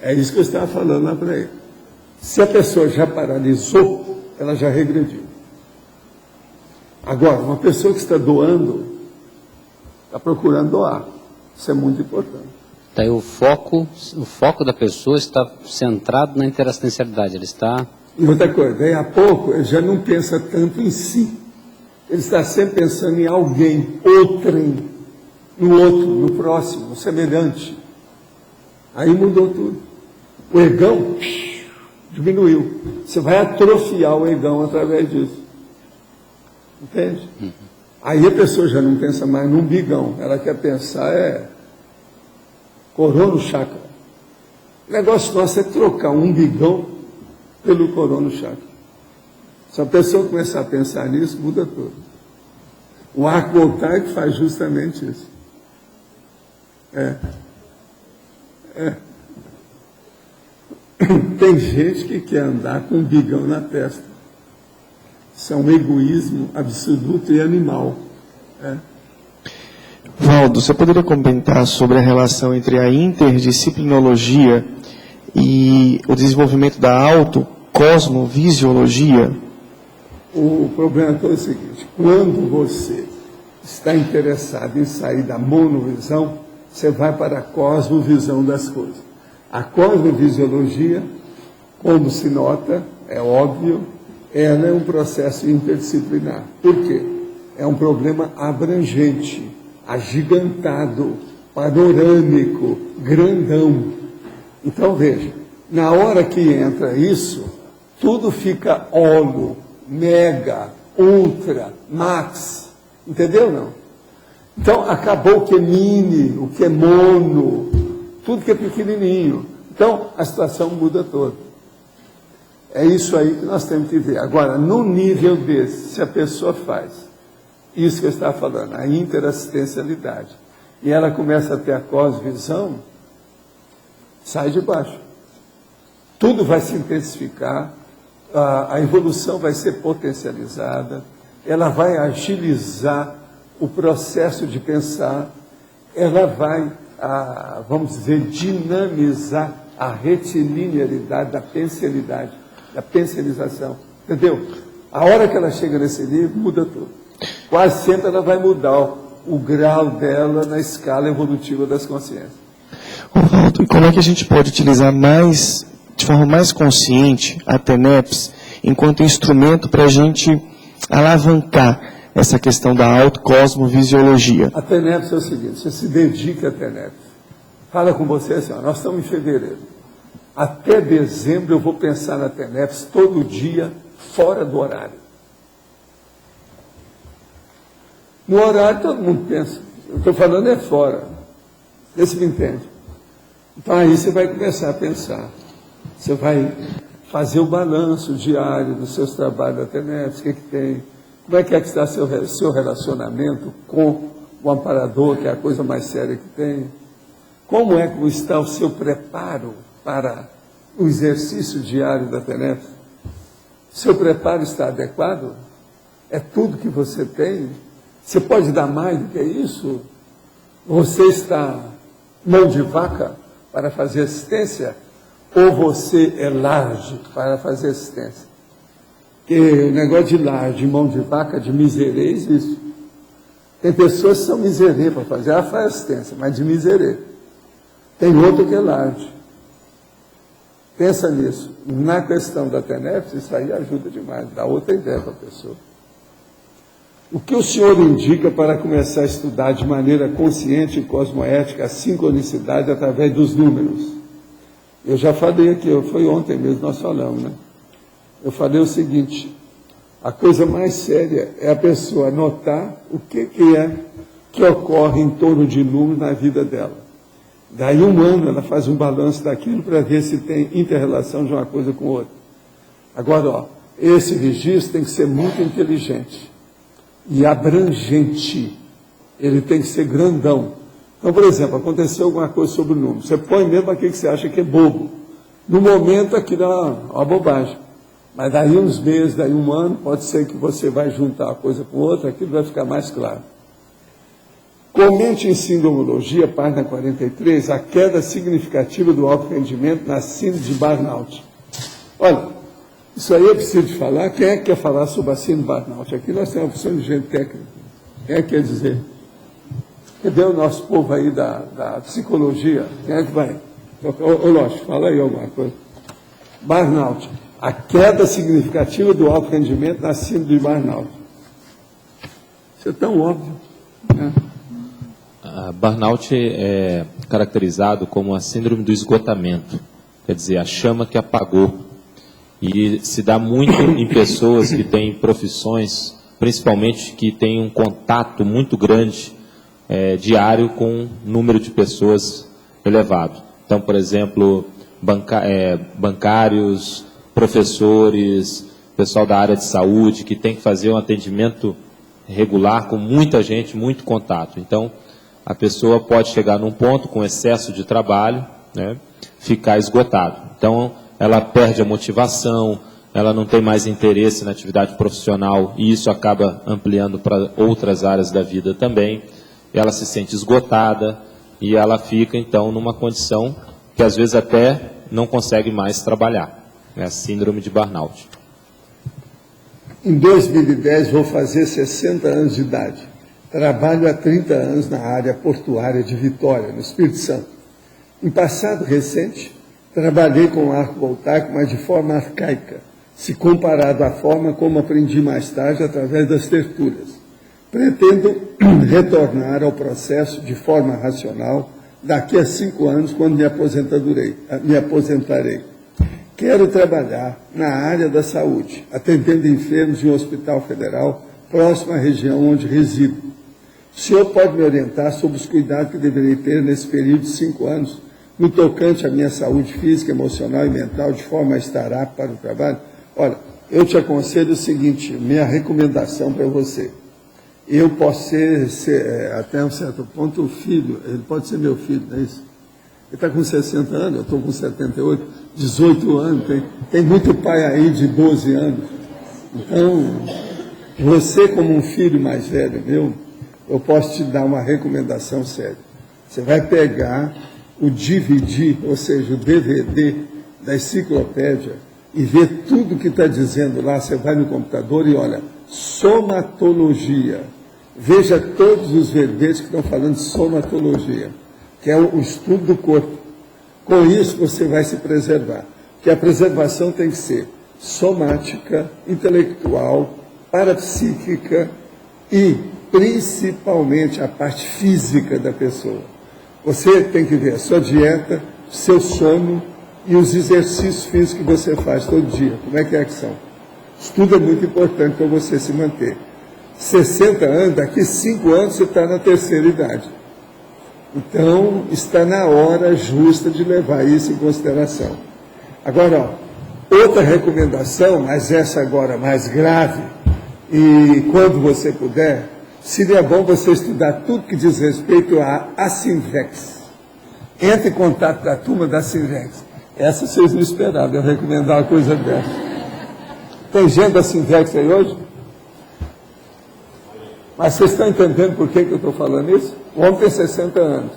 É isso que eu estava falando lá para ele. Se a pessoa já paralisou, ela já regrediu. Agora, uma pessoa que está doando, está procurando doar. Isso é muito importante. Daí o foco da pessoa está centrado na interassistencialidade. Ele está... E outra coisa, daí a pouco ele já não pensa tanto em si. Ele está sempre pensando em alguém, outrem, no outro, no próximo, no semelhante. Aí mudou tudo. O egão diminuiu. Você vai atrofiar o egão através disso. Entende? Aí a pessoa já não pensa mais num bigão. Ela quer pensar corono chakra. O negócio nosso é trocar um bigão pelo corono chakra. Se a pessoa começar a pensar nisso, muda tudo. O arco voltaico faz justamente isso. Tem gente que quer andar com um bigão na testa. Isso é um egoísmo absoluto e animal. Valdo, você poderia comentar sobre a relação entre a interdisciplinologia e o desenvolvimento da autocosmovisiologia? O problema é o seguinte: quando você está interessado em sair da monovisão, você vai para a cosmovisão das coisas. A cosmovisiologia, como se nota, é óbvio, ela é um processo interdisciplinar. Por quê? É um problema abrangente, agigantado, panorâmico, grandão. Então, veja, na hora que entra isso, tudo fica holo, mega, ultra, max. Entendeu, não? Então, acabou o que é mini, o que é mono, tudo que é pequenininho. Então, a situação muda toda. É isso aí que nós temos que ver. Agora, no nível desse, se a pessoa faz isso que eu estava falando, a interassistencialidade, e ela começa a ter a cosvisão, sai de baixo. Tudo vai se intensificar, a evolução vai ser potencializada, ela vai agilizar o processo de pensar, ela vai, vamos dizer, dinamizar a retilinearidade da pensilidade, da pensialização. Entendeu? A hora que ela chega nesse nível, muda tudo. Quase sempre ela vai mudar o grau dela na escala evolutiva das consciências. Valdo, e como é que a gente pode utilizar de forma mais consciente a TENEPS enquanto instrumento para a gente alavancar essa questão da autocosmovisiologia? A TENEPS é o seguinte: você se dedica a TENEPS. Fala com você assim, nós estamos em fevereiro. Até dezembro eu vou pensar na TENEPS todo dia, fora do horário. No horário todo mundo pensa. Eu estou falando é fora. Esse me entende. Então aí você vai começar a pensar. Você vai fazer o balanço diário dos seus trabalhos da TENEPS, o que tem, como é que está seu relacionamento com o amparador, que é a coisa mais séria que tem, como é que está o seu preparo para o exercício diário da TENEPS. Seu preparo está adequado? É tudo que você tem? Você pode dar mais do que isso? Você está mão de vaca para fazer assistência? Ou você é large para fazer assistência? Porque o negócio de large, mão de vaca, de miserê, existe. Tem pessoas que são miserê para fazer, ela faz assistência, mas de miserê. Tem outro que é large. Pensa nisso. Na questão da TENEPS, isso aí ajuda demais, dá outra ideia para a pessoa. O que o senhor indica para começar a estudar de maneira consciente e cosmoética a sincronicidade através dos números? Eu já falei aqui, foi ontem mesmo, nós falamos, né? Eu falei o seguinte: a coisa mais séria é a pessoa notar o que ocorre em torno de números na vida dela. Daí um ano ela faz um balanço daquilo para ver se tem inter-relação de uma coisa com outra. Agora, esse registro tem que ser muito inteligente e abrangente. Ele tem que ser grandão. Então, por exemplo, aconteceu alguma coisa sobre o número. Você põe mesmo aquilo que você acha que é bobo. No momento, aquilo é uma bobagem. Mas daí uns meses, daí um ano, pode ser que você vai juntar uma coisa com outra, aquilo vai ficar mais claro. Comente em Sindromologia, página 43, a queda significativa do alto rendimento na síndrome de burnout. Olha, isso aí eu preciso de falar. Quem é que quer falar sobre a síndrome de burnout? Aqui nós temos uma opção de gente técnica. Quem é que quer dizer? Cadê o nosso povo aí da psicologia? Quem é que vai? Ô Lógico, fala aí alguma coisa. Burnout. A queda significativa do alto rendimento na síndrome de burnout. Isso é tão óbvio, né? A burnout é caracterizado como a síndrome do esgotamento, quer dizer, a chama que apagou. E se dá muito em pessoas que têm profissões, principalmente que têm um contato muito grande diário com um número de pessoas elevado. Então, por exemplo, bancários, professores, pessoal da área de saúde, que tem que fazer um atendimento regular com muita gente, muito contato. Então, a pessoa pode chegar num ponto com excesso de trabalho, né, ficar esgotado. Então, ela perde a motivação, ela não tem mais interesse na atividade profissional, e isso acaba ampliando para outras áreas da vida também. Ela se sente esgotada e ela fica, então, numa condição que às vezes até não consegue mais trabalhar. É a síndrome de burnout. Em 2010 vou fazer 60 anos de idade. Trabalho há 30 anos na área portuária de Vitória, no Espírito Santo. Em passado recente, trabalhei com arco voltaico, mas de forma arcaica, se comparado à forma como aprendi mais tarde através das terturas. Pretendo retornar ao processo de forma racional daqui a 5 anos, quando me aposentarei. Quero trabalhar na área da saúde, atendendo enfermos de um hospital federal próximo à região onde resido. O senhor pode me orientar sobre os cuidados que deverei ter nesse período de 5 anos, no tocante à minha saúde física, emocional e mental, de forma a estar apto para o trabalho? Olha, eu te aconselho o seguinte, minha recomendação para você. Eu posso ser até um certo ponto, o filho, ele pode ser meu filho, não é isso? Ele está com 60 anos, eu estou com 78, 18 anos, tem muito pai aí de 12 anos. Então, você como um filho mais velho meu, eu posso te dar uma recomendação séria. Você vai pegar o DVD, ou seja, o DVD da enciclopédia, e ver tudo que está dizendo lá. Você vai no computador e olha, somatologia. Veja todos os verbetes que estão falando de somatologia, que é o estudo do corpo. Com isso você vai se preservar. Que a preservação tem que ser somática, intelectual, parapsíquica e principalmente a parte física da pessoa. Você tem que ver a sua dieta, seu sono e os exercícios físicos que você faz todo dia. Como é que são? Isso tudo é muito importante para você se manter. 60 anos, daqui 5 anos você está na terceira idade. Então, está na hora justa de levar isso em consideração. Agora, outra recomendação, mas essa agora mais grave, e quando você puder, seria bom você estudar tudo que diz respeito à Acinvex. Entre em contato com a turma da Acinvex. Essa vocês não esperavam, eu recomendar uma coisa dessa. Tem gente da Acinvex aí hoje? Mas vocês estão entendendo por que eu estou falando isso? O homem tem 60 anos.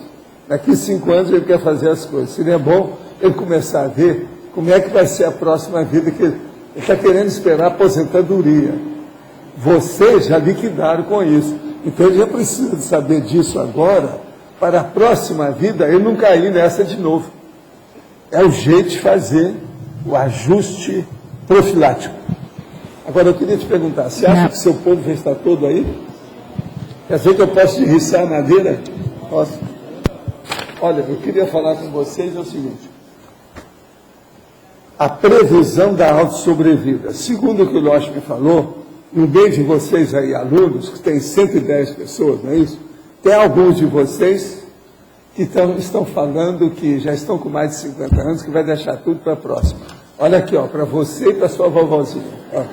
Daqui 5 anos ele quer fazer as coisas. Seria bom ele começar a ver como é que vai ser a próxima vida, que ele está querendo esperar a aposentadoria. Vocês já liquidaram com isso. Então ele já precisa de saber disso agora, para a próxima vida ele não cair nessa de novo. É o jeito de fazer o ajuste profilático. Agora eu queria te perguntar, você acha que seu povo já está todo aí? Quer dizer que eu posso enriçar a madeira? Posso. Olha, eu queria falar com vocês o seguinte. A previsão da autossobrevida. Segundo o que o Loche me falou, no meio de vocês aí, alunos, que tem 110 pessoas, não é isso? Tem alguns de vocês que estão falando que já estão com mais de 50 anos, que vai deixar tudo para a próxima. Olha aqui, para você e para sua vovozinha. Ó.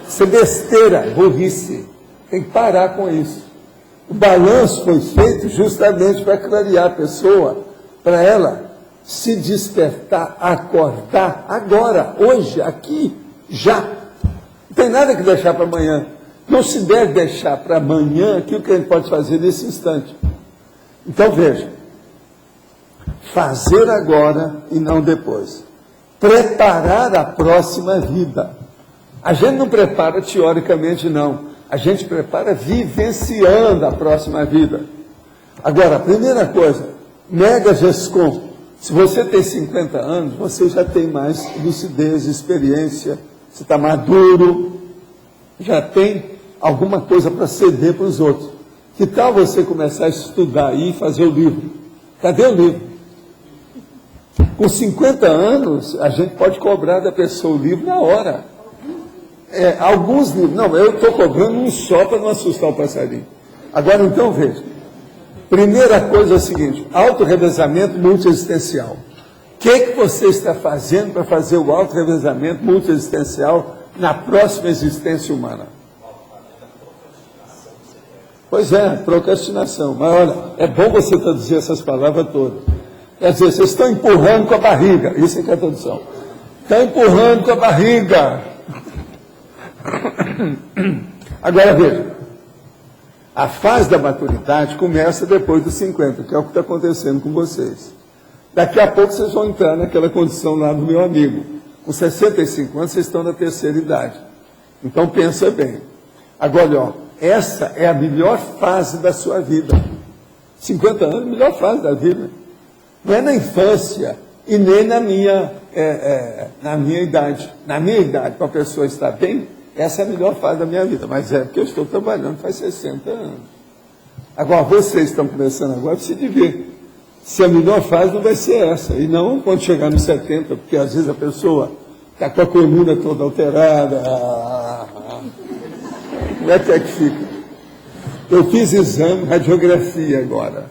Isso é besteira, burrice. Tem que parar com isso. O balanço foi feito justamente para clarear a pessoa, para ela se despertar, acordar agora, hoje, aqui, já. Não tem nada que deixar para amanhã. Não se deve deixar para amanhã aquilo que a gente pode fazer nesse instante. Então, veja, fazer agora e não depois. Preparar a próxima vida. A gente não prepara teoricamente, não. A gente prepara vivenciando a próxima vida. Agora, a primeira coisa, mega GESCOM. Se você tem 50 anos, você já tem mais lucidez, experiência, você está maduro, já tem alguma coisa para ceder para os outros. Que tal você começar a estudar aí e fazer o livro? Cadê o livro? Com 50 anos, a gente pode cobrar da pessoa o livro na hora. Alguns livros, não, eu estou cobrando um só para não assustar o passarinho. Agora, então, veja. Primeira coisa é o seguinte, autorrevezamento multiexistencial. O que você está fazendo para fazer o autorrevezamento multiexistencial na próxima existência humana? Pois é, procrastinação. Mas olha, é bom você traduzir essas palavras todas. Quer dizer, vocês estão empurrando com a barriga. Isso é que é a tradução. Estão empurrando com a barriga. Agora veja. A fase da maturidade começa depois dos 50, que é o que está acontecendo com vocês. Daqui a pouco vocês vão entrar naquela condição lá do meu amigo. Com 65 anos, vocês estão na terceira idade. Então, pensa bem. Agora, ó, essa é a melhor fase da sua vida. 50 anos, melhor fase da vida. Não é na infância e nem na minha idade. Na minha idade, para a pessoa estar bem, essa é a melhor fase da minha vida, mas é porque eu estou trabalhando faz 60 anos. Agora, vocês estão começando agora, precisa ver se a melhor fase não vai ser essa, e não quando chegar nos 70, porque às vezes a pessoa está com a coluna toda alterada. Como é que fica? Eu fiz exame, radiografia agora.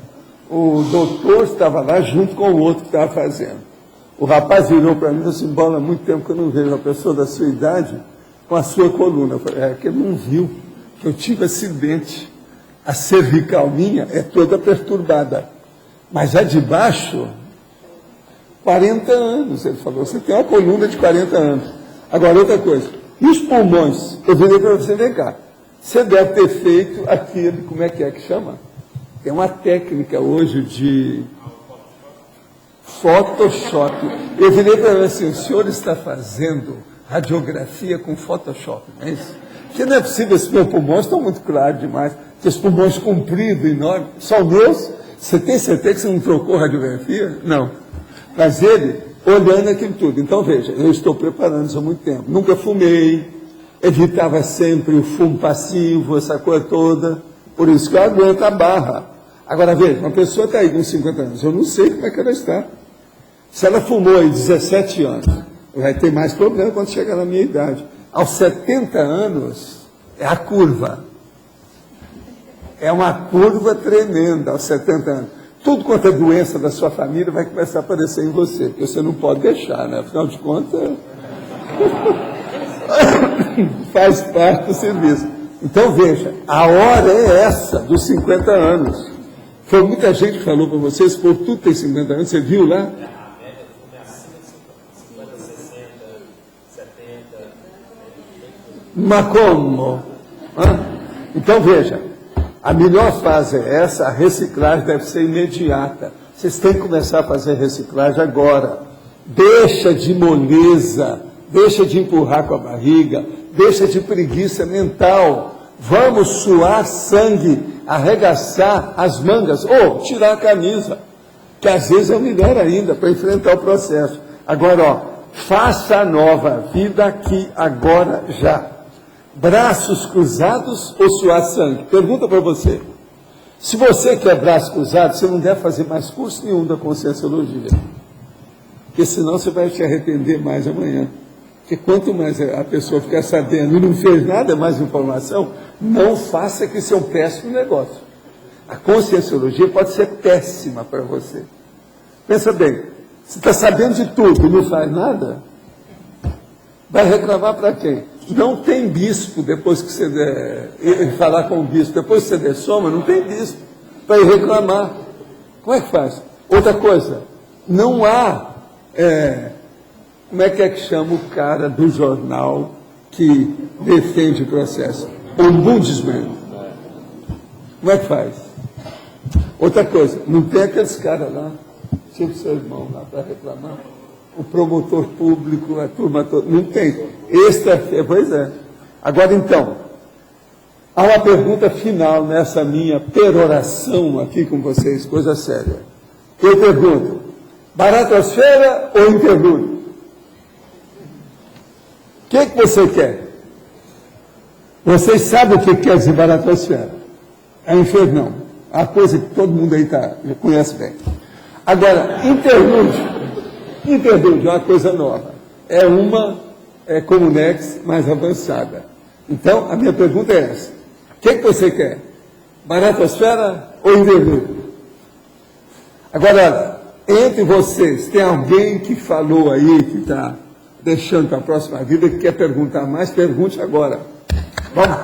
O doutor estava lá junto com o outro que estava fazendo. O rapaz virou para mim e disse assim, Bola, há muito tempo que eu não vejo uma pessoa da sua idade com a sua coluna. Eu falei, que ele não viu, que eu tive acidente. A cervical minha é toda perturbada. Mas a de baixo, 40 anos, ele falou, você tem uma coluna de 40 anos. Agora, outra coisa, e os pulmões? Eu virei para você, vem cá, você deve ter feito aquele, como é que chama? Tem uma técnica hoje de Photoshop. Eu virei para ele assim, o senhor está fazendo radiografia com Photoshop, não é isso? Porque não é possível, esses meus pulmões estão muito claros demais. Esses pulmões compridos, enormes, só meus. Você tem certeza que você não trocou radiografia? Não. Mas ele, olhando aquilo tudo. Então, veja, eu estou preparando isso há muito tempo. Nunca fumei, evitava sempre o fumo passivo, essa coisa toda. Por isso que eu aguento a barra. Agora, veja, uma pessoa está aí com 50 anos, eu não sei como é que ela está. Se ela fumou aí 17 anos, vai ter mais problema quando chegar na minha idade. Aos 70 anos, é a curva. É uma curva tremenda aos 70 anos. Tudo quanto é doença da sua família vai começar a aparecer em você, porque você não pode deixar, né? Afinal de contas, faz parte do serviço. Então, veja, a hora é essa, dos 50 anos. Foi muita gente que falou para vocês, por tudo tem 50 anos, você viu lá? Mas como? Então, veja, a melhor fase é essa, a reciclagem deve ser imediata. Vocês têm que começar a fazer reciclagem agora. Deixa de moleza, deixa de empurrar com a barriga, deixa de preguiça mental. Vamos suar sangue, arregaçar as mangas, ou tirar a camisa, que às vezes é o melhor ainda, para enfrentar o processo. Agora, ó, faça a nova vida aqui, agora, já. braços cruzados ou suar sangue? Pergunta para você. Se você quer braço cruzado, você não deve fazer mais curso nenhum da Conscienciologia. Porque senão você vai te arrepender mais amanhã. Porque quanto mais a pessoa ficar sabendo e não fez nada, mais informação, não faça, que isso é um péssimo negócio. A Conscienciologia pode ser péssima para você. Pensa bem, você está sabendo de tudo e não faz nada, vai reclamar para quem? Não tem bispo depois que você falar com o bispo, depois que você dessoma, não tem bispo para ir reclamar. Como é que faz? Outra coisa, não há, como é que chama o cara do jornal que defende o processo? Ombudsman. Como é que faz? Outra coisa, não tem aqueles caras lá, tipo seu irmão lá para reclamar. O promotor público, a turma toda, não tem. Pois é. Agora então, há uma pergunta final nessa minha peroração aqui com vocês, coisa séria. Eu pergunto, baratosfera ou interlúdio? O que você quer? Vocês sabem o que quer dizer baratosfera? É um infernão. A coisa que todo mundo aí já conhece bem. Agora, interlúdio é uma coisa nova. É uma Comunex mais avançada. Então, a minha pergunta é essa. O que você quer? Baratosfera ou interlúdio? Agora, entre vocês, tem alguém que falou aí, que está deixando para a próxima vida, que quer perguntar mais? Pergunte agora. Vamos?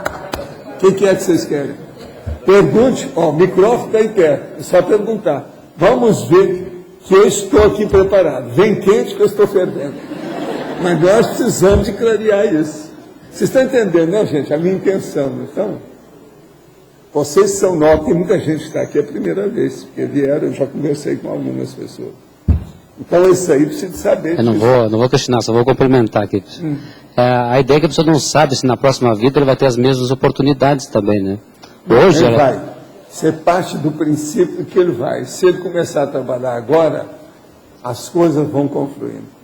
O que é que vocês querem? Pergunte. O microfone está aí perto. É só perguntar. Vamos ver que eu estou aqui preparado. Vem quente que eu estou fervendo. Mas nós precisamos de clarear isso. Vocês estão entendendo, né, gente? A minha intenção, não estão? Vocês são novos, tem muita gente que está aqui a primeira vez, porque vieram, eu já conversei com algumas pessoas. Então, isso aí precisa saber. Eu não vou questionar, só vou complementar aqui. A ideia é que a pessoa não sabe se na próxima vida ele vai ter as mesmas oportunidades também, né? Hoje ele vai. Você parte do princípio que ele vai. Se ele começar a trabalhar agora, as coisas vão confluindo.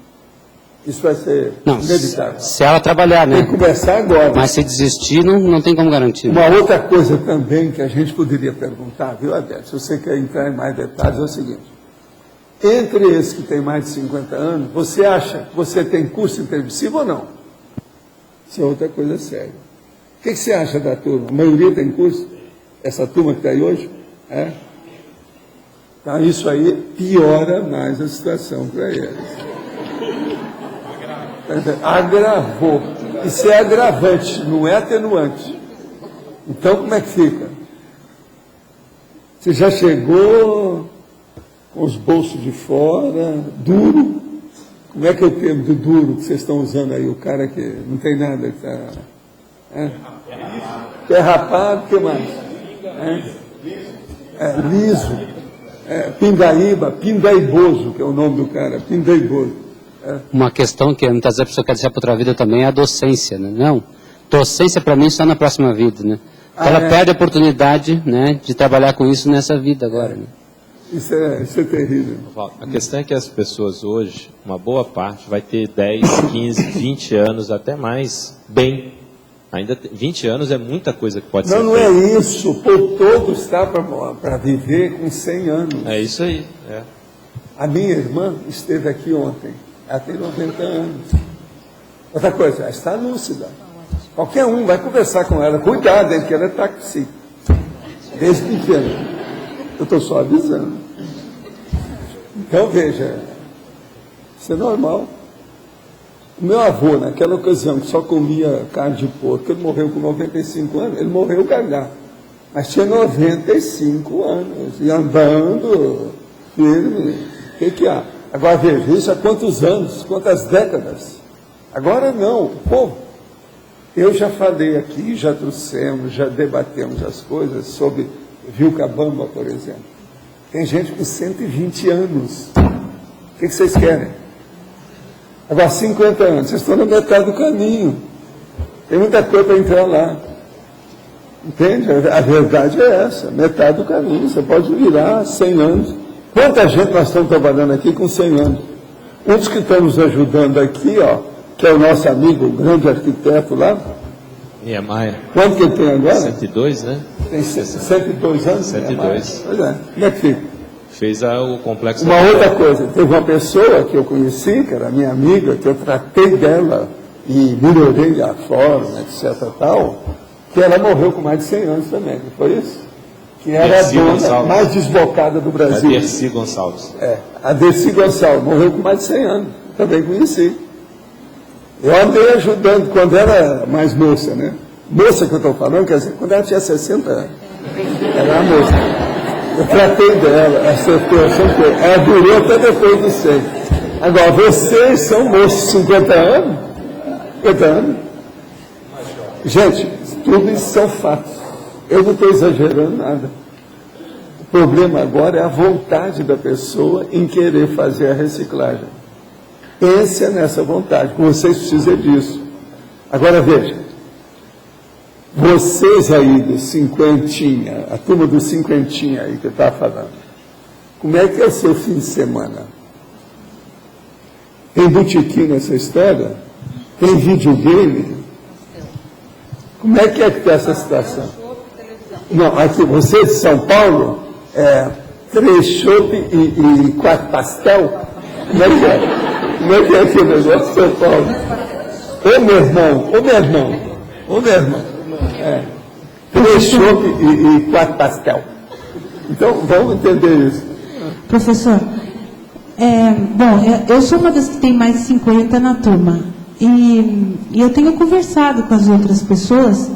Isso vai ser inevitável. Se ela trabalhar, né? Tem que começar agora. Mas se desistir, não tem como garantir. Uma outra coisa também que a gente poderia perguntar, viu, Adélio? Se você quer entrar em mais detalhes, é o seguinte. Entre esses que têm mais de 50 anos, você acha que você tem curso intermissivo ou não? Isso é outra coisa séria. O que você acha da turma? A maioria tem curso? Essa turma que está aí hoje? Então, isso aí piora mais a situação para eles. Agravou. Isso é agravante, não é atenuante. Então, como é que fica? Você já chegou com os bolsos de fora, duro. Como é que é o termo do duro que vocês estão usando aí? O cara que não tem nada, que está... É rapado, o que mais? Liso. Pindaiboso, que é o nome do cara, pindaiboso. Uma questão que muitas vezes a pessoa quer deixar para outra vida também é a docência, né? Não, docência para mim só na próxima vida, né? Ela perde a oportunidade, né, de trabalhar com isso nessa vida agora, né? Isso é terrível. A questão é que as pessoas hoje, uma boa parte, vai ter 10, 15, 20 anos, até mais, bem. Ainda 20 anos é muita coisa que pode ser feita. Não é isso. Por todo está para viver com 100 anos. É isso aí. A minha irmã esteve aqui ontem. Ela tem 90 anos. Outra coisa, ela está lúcida. Qualquer um vai conversar com ela. Cuidado, hein, que ela é taxi. Desde pequena. Eu estou só avisando. Então, veja, isso é normal. O meu avô, naquela ocasião, que só comia carne de porco, ele morreu com 95 anos, ele morreu gaga. Mas tinha 95 anos, e andando firme. O que há? Agora, veja, isso há quantos anos, quantas décadas? Agora não, o povo. Eu já falei aqui, já trouxemos, já debatemos as coisas sobre Vilcabamba, por exemplo. Tem gente com 120 anos. O que vocês querem? Agora, 50 anos, vocês estão na metade do caminho. Tem muita coisa para entrar lá. Entende? A verdade é essa, metade do caminho. Você pode virar 100 anos. Quanta gente nós estamos trabalhando aqui com 100 anos? Um dos que estão nos ajudando aqui, ó, que é o nosso amigo, o grande arquiteto lá, Niemeyer. Quanto que ele tem agora? 102, né? Tem 102 anos? 102. Pois é. Como é que fica? Fez o complexo. Uma outra coisa, teve uma pessoa que eu conheci, que era minha amiga, que eu tratei dela e melhorei a forma, etc. tal, que ela morreu com mais de 100 anos também, não foi isso? Que era a dona mais desbocada do Brasil. A Dercy Gonçalves. A Dercy Gonçalves, morreu com mais de 100 anos, também conheci. Eu andei ajudando quando era mais moça, né? Moça que eu estou falando, quer dizer, quando ela tinha 60 anos. Era uma moça. Eu tratei dela, ela durou até depois dos 100. Agora, vocês são moços de 50 anos? 50 anos? Gente, tudo isso são fatos. Eu não estou exagerando nada. O problema agora é a vontade da pessoa em querer fazer a reciclagem. Pense nessa vontade, vocês precisam disso. Agora veja, vocês aí do cinquentinha, a turma do cinquentinha aí que eu estava falando, como é que é o seu fim de semana? Tem botequim nessa história? Tem videogame? Como é que está essa situação? Não, aqui, você de São Paulo, 3 chopp e 4 pastel? Como é que é? Como é que é aquele negócio de São Paulo? Ô meu irmão. 3 chopp e 4 pastel. Então, vamos entender isso. Professor, eu sou uma das que tem mais de 50 na turma. E eu tenho conversado com as outras pessoas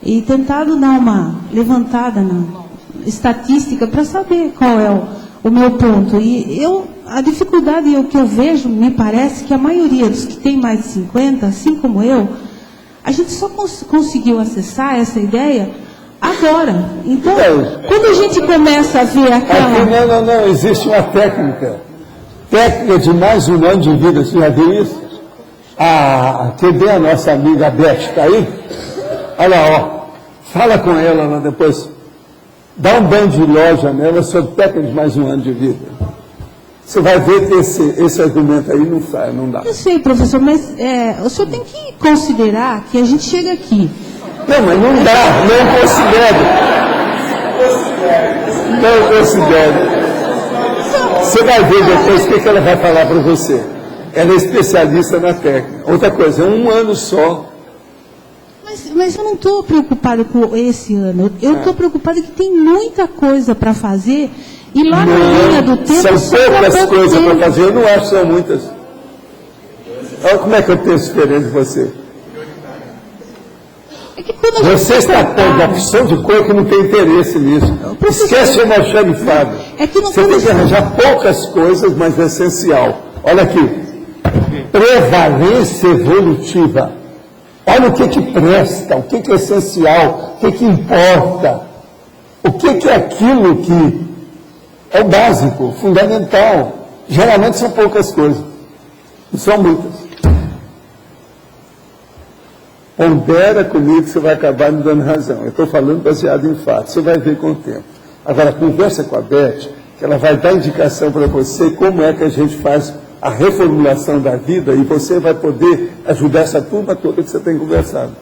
e tentado dar uma levantada na estatística para saber qual é o meu ponto. E a dificuldade que eu vejo, me parece que a maioria dos que tem mais de 50, assim como eu, a gente só conseguiu acessar essa ideia agora. Então, quando a gente começa a ver aquela... Não, existe uma técnica de mais um ano de vida, você já viu isso? Cadê a nossa amiga Beth, está aí? Olha lá, fala com ela lá depois, dá um banho de loja nela sobre técnica de mais um ano de vida. Você vai ver que esse argumento aí não dá. Eu sei, professor, mas o senhor tem que considerar que a gente chega aqui. Não, mas não dá, não considere. Você vai ver depois o que ela vai falar para você. Ela é especialista na técnica. Outra coisa, é um ano só. Mas eu não estou preocupada com esse ano. Eu estou preocupada que tem muita coisa para fazer. E lá na linha do tempo... São poucas coisas para fazer. Eu não acho que são muitas. Olha como é que eu penso diferente de você. Você está pondo a opção de coisa que não tem interesse nisso. Esquece o almoxarifado. Você tem que arranjar poucas coisas, mas é essencial. Olha aqui. Prevalência evolutiva. Olha o que presta, o que é essencial, o que importa. O que é aquilo que é o básico, fundamental. Geralmente são poucas coisas. Não são muitas. Pondera comigo que você vai acabar me dando razão. Eu estou falando baseado em fatos. Você vai ver com o tempo. Agora, conversa com a Beth, que ela vai dar indicação para você como é que a gente faz a reformulação da vida e você vai poder ajudar essa turma toda que você tem conversado.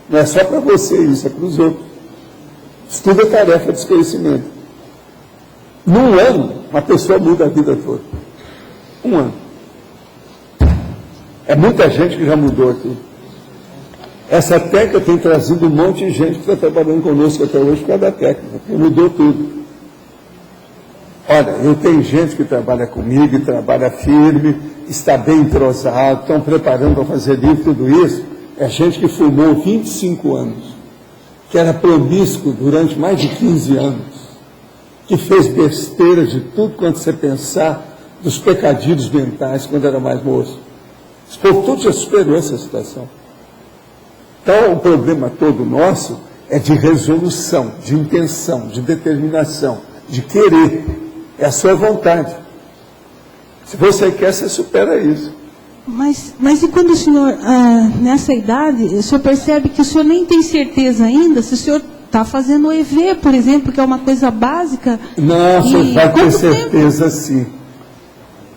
Não é só para você isso, é para os outros. Isso tudo é tarefa de conhecimento. Num ano, uma pessoa muda a vida toda. Um ano. É muita gente que já mudou aqui. Essa técnica tem trazido um monte de gente que está trabalhando conosco até hoje por causa da técnica, porque mudou tudo. Olha, eu tenho gente que trabalha comigo, e trabalha firme, está bem entrosado, estão preparando para fazer livro, tudo isso. É gente que fumou 25 anos, que era promíscuo durante mais de 15 anos, que fez besteira de tudo quanto você pensar, dos pecadilhos mentais quando era mais moço. Esse povo todo já superou essa situação. Então, o problema todo nosso é de resolução, de intenção, de determinação, de querer. É a sua vontade. Se você quer, você supera isso. Mas e quando o senhor, nessa idade, o senhor percebe que o senhor nem tem certeza ainda se o senhor está fazendo o EV, por exemplo, que é uma coisa básica? Não, você vai ter certeza sim.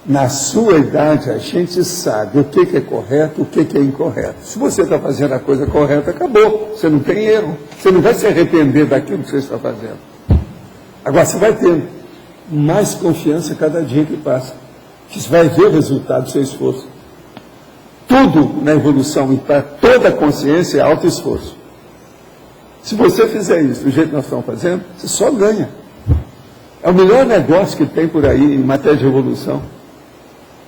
Na sua idade, a gente sabe o que é correto, o que é incorreto. Se você está fazendo a coisa correta, acabou. Você não tem erro. Você não vai se arrepender daquilo que você está fazendo. Agora, você vai ter mais confiança cada dia que passa. Que você vai ver o resultado do seu esforço. Tudo na evolução e para toda a consciência é alto esforço. Se você fizer isso do jeito que nós estamos fazendo, você só ganha. É o melhor negócio que tem por aí em matéria de evolução.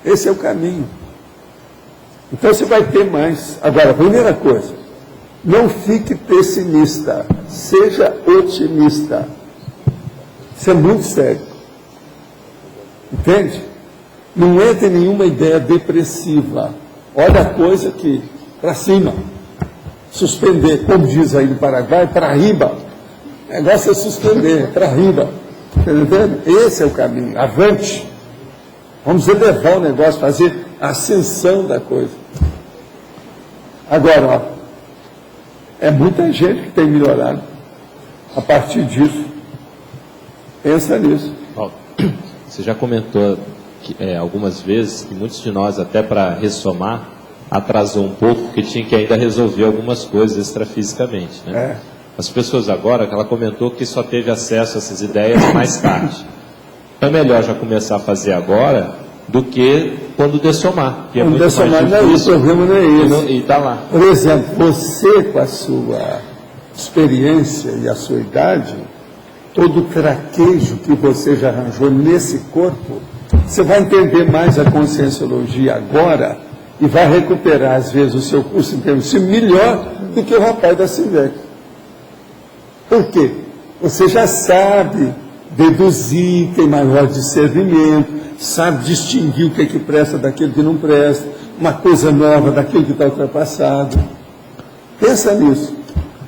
Esse é o caminho. Então você vai ter mais. Agora, a primeira coisa, não fique pessimista, seja otimista. Isso é muito sério. Entende? Não entre em nenhuma ideia depressiva. Olha a coisa aqui, para cima. Suspender, como diz aí no Paraguai, para riba. O negócio é suspender, para riba. Está entendendo? Esse é o caminho. Avante. Vamos elevar o negócio, fazer a ascensão da coisa. Agora, ó, é muita gente que tem melhorado a partir disso. Pensa nisso. Paulo, você já comentou que, algumas vezes que muitos de nós, até para ressomar, atrasou um pouco, porque tinha que ainda resolver algumas coisas extrafisicamente. Né? As pessoas agora, ela comentou que só teve acesso a essas ideias mais tarde. Então é melhor já começar a fazer agora do que quando dessomar. Que é muito mais difícil. O problema não é esse. E está lá. Por exemplo, você com a sua experiência e a sua idade, todo o traquejo que você já arranjou nesse corpo, você vai entender mais a conscienciologia agora e vai recuperar, às vezes, o seu curso em termos de melhor do que o rapaz da CIVEC. Por quê? Você já sabe deduzir, tem maior discernimento, sabe distinguir o que é que presta daquilo que não presta, uma coisa nova daquilo que está ultrapassado. Pensa nisso.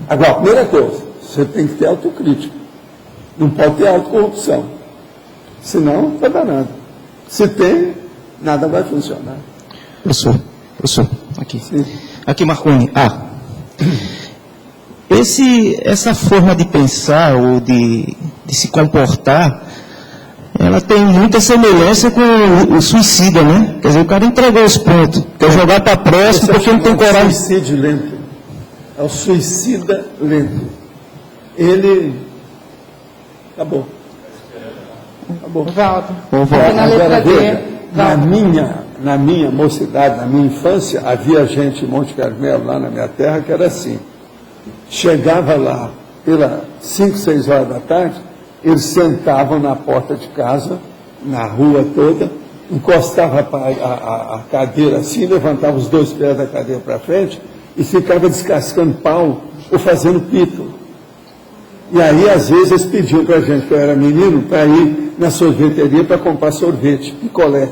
Agora, a primeira coisa, você tem que ter autocrítica. Não pode ter autocorrupção. Senão, não vai dar nada. Se tem, nada vai funcionar. Professor, aqui. Sim. Aqui, Marconi. Essa forma de pensar ou de se comportar, ela tem muita semelhança com o suicida, né? Quer dizer, o cara entregou os pontos, quer jogar para próximo porque não tem coragem. É o suicídio lento. É o suicida lento. Ele... Acabou. Valdo. Agora, veja, na minha mocidade, na minha infância, havia gente em Monte Carmelo, lá na minha terra, que era assim. Chegava lá pelas 5, 6 horas da tarde, eles sentavam na porta de casa, na rua toda, encostavam a cadeira assim, levantavam os 2 pés da cadeira para frente e ficava descascando pau ou fazendo pito. E aí, às vezes, eles pediam para a gente, que eu era menino, para ir na sorveteria para comprar sorvete, picolé.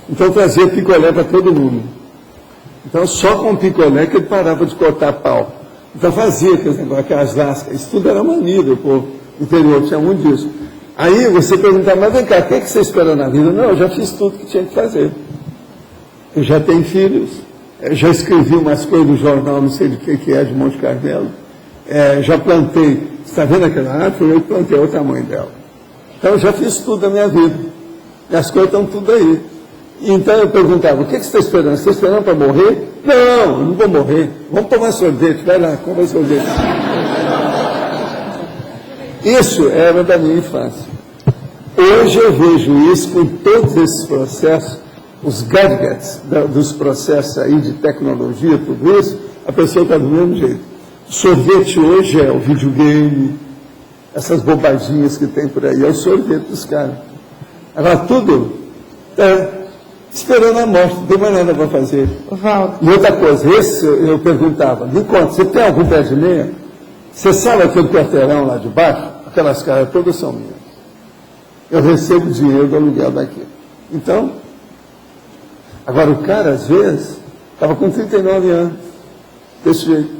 Então, trazia picolé para todo mundo. Então, só com picolé que ele parava de cortar pau. Então, fazia aqueles negócios, aquelas lascas. Isso tudo era mania do povo interior, tinha muito disso. Aí, você perguntava, mas vem cá, o que você espera na vida? Não, eu já fiz tudo que tinha que fazer. Eu já tenho filhos, eu já escrevi umas coisas no jornal, não sei do que é, de Monte Carmelo. Já plantei, você está vendo aquela árvore? Eu plantei o tamanho dela. Então, eu já fiz tudo da minha vida. E as coisas estão tudo aí. Então, eu perguntava, o que você está esperando? Você está esperando para morrer? Não, eu não vou morrer. Vamos tomar sorvete. Vai lá, compra sorvete. Isso era da minha infância. Hoje eu vejo isso com todos esses processos, os gadgets dos processos aí de tecnologia, tudo isso, a pessoa está do mesmo jeito. Sorvete hoje é o videogame, essas bobaginhas que tem por aí, é o sorvete dos caras. Agora tudo esperando a morte, não tem mais nada para fazer. Valdo. E outra coisa, esse eu perguntava, me conta, você tem algum pé de meia? Você sabe aquele quarteirão lá de baixo? Aquelas caras todas são minhas. Eu recebo dinheiro do aluguel daqui. Então, agora o cara, às vezes, estava com 39 anos, desse jeito.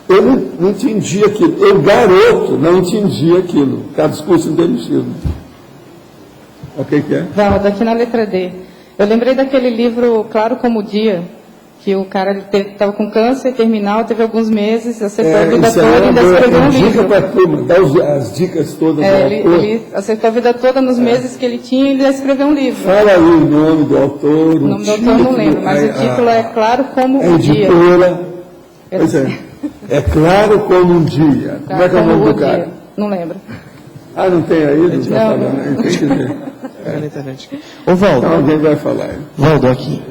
Eu não entendia aquilo. Eu, garoto, não entendia aquilo. Cada discurso demitido. O que é? Valdo, aqui na letra D. Eu lembrei daquele livro Claro como o Dia, que o cara estava com câncer terminal, teve alguns meses, acertou a vida toda e ainda escreveu um dica livro. para a turma, dá as dicas todas do autor. Ele acertou a vida toda nos meses que ele tinha e ainda escreveu um livro. Fala aí o nome do autor. O nome do autor eu não lembro, mas o título é Claro Como um Dia. Editora. Pois é. É Claro Como um Dia. Como é que é o nome do cara? Não lembro. Ah, não tem aí? Não está falando. Tem que ver. Na internet. Ô, Valdo. Então alguém vai falar. Valdo, aqui.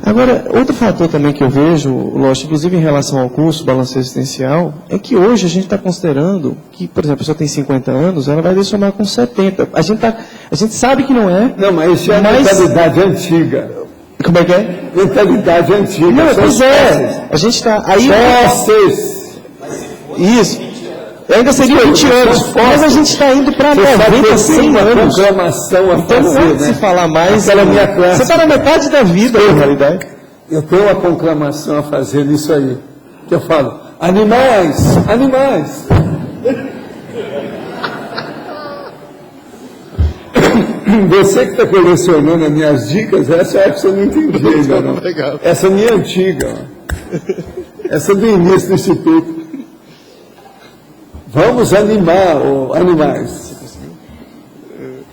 Agora, outro fator também que eu vejo, lógico, inclusive em relação ao curso balanço existencial, é que hoje a gente está considerando que, por exemplo, a pessoa tem 50 anos, ela vai dessomar com 70. A gente sabe que não é. Não, mas isso é a mentalidade antiga. Como é que é? Mentalidade antiga. Não, pois é. A gente está aí. Isso. Ainda seria 20 anos, mas a gente está indo para 90, 100 anos. Proclamação a então não é de se falar mais. Minha classe. Você está na metade da vida, na realidade. Eu tenho uma conclamação a fazer nisso aí. Que eu falo, animais, animais. Você que está colecionando as minhas dicas, essa é que você não entendia ainda, não. Essa é minha antiga. Essa é do início do Instituto. Vamos animar, animais.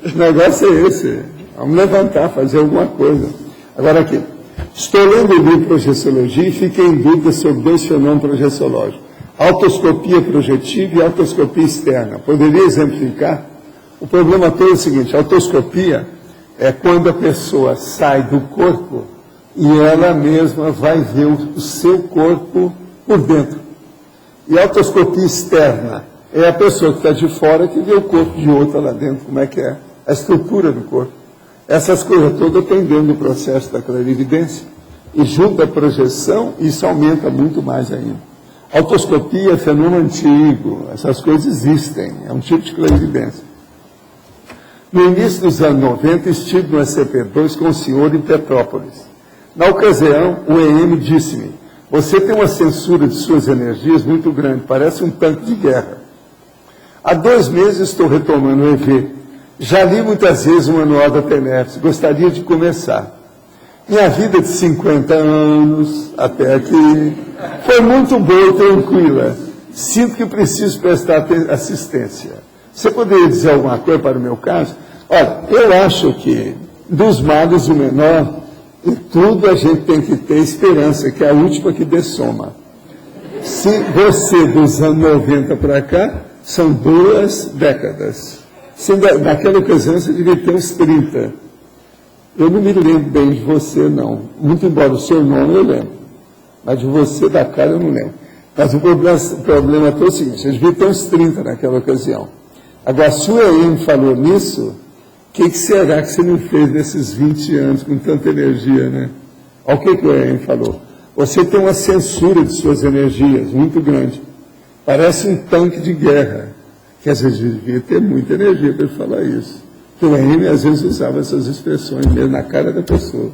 O negócio é esse. Vamos levantar, fazer alguma coisa. Agora aqui. Estou lendo o livro Projeciologia e fiquei em dúvida sobre dois fenômenos projeciológicos. Autoscopia projetiva e autoscopia externa. Poderia exemplificar? O problema todo é o seguinte, a autoscopia é quando a pessoa sai do corpo e ela mesma vai ver o seu corpo por dentro. E a autoscopia externa é a pessoa que está de fora que vê o corpo de outra lá dentro, como é que é, a estrutura do corpo. Essas coisas todas dependendo do processo da clarividência. E junto à projeção, isso aumenta muito mais ainda. Autoscopia é fenômeno antigo, essas coisas existem, é um tipo de clarividência. No início dos anos 90, estive no SCP-2 com o senhor em Petrópolis. Na ocasião, o EM disse-me, você tem uma censura de suas energias muito grande, parece um tanque de guerra. Há 2 meses estou retomando o EV. Já li muitas vezes o manual da TENEPS, gostaria de começar. Minha vida de 50 anos até aqui foi muito boa e tranquila. Sinto que preciso prestar assistência. Você poderia dizer alguma coisa para o meu caso? Olha, eu acho que dos males o menor, e tudo a gente tem que ter esperança, que é a última que dessoma. Se você, dos anos 90 para cá, são 2 décadas. Se naquela ocasião você devia ter uns 30. Eu não me lembro bem de você, não. Muito embora o seu nome eu lembro. Mas de você, da cara, eu não lembro. Mas o problema é o seguinte, você devia ter uns 30 naquela ocasião. Agora, se o EM falou nisso, o que será que você não fez nesses 20 anos com tanta energia, né? Olha o que o EM falou. Você tem uma censura de suas energias muito grande. Parece um tanque de guerra. Que às vezes devia ter muita energia para falar isso. Porque o EM às vezes usava essas expressões mesmo na cara da pessoa.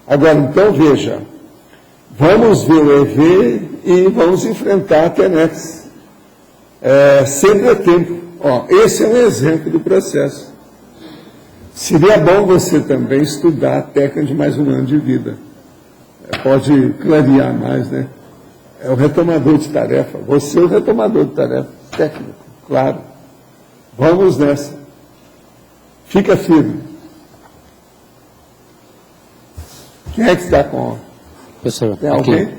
Agora, então, veja. Vamos ver o EV e vamos enfrentar a TENEPS. Sempre é tempo. Esse é um exemplo do processo. Seria bom você também estudar a técnica de mais um ano de vida. Pode clarear mais, né? É o retomador de tarefa. Você é o retomador de tarefa. Técnico, claro. Vamos nessa. Fica firme. Quem é que está com... Professor, tem alguém? aqui,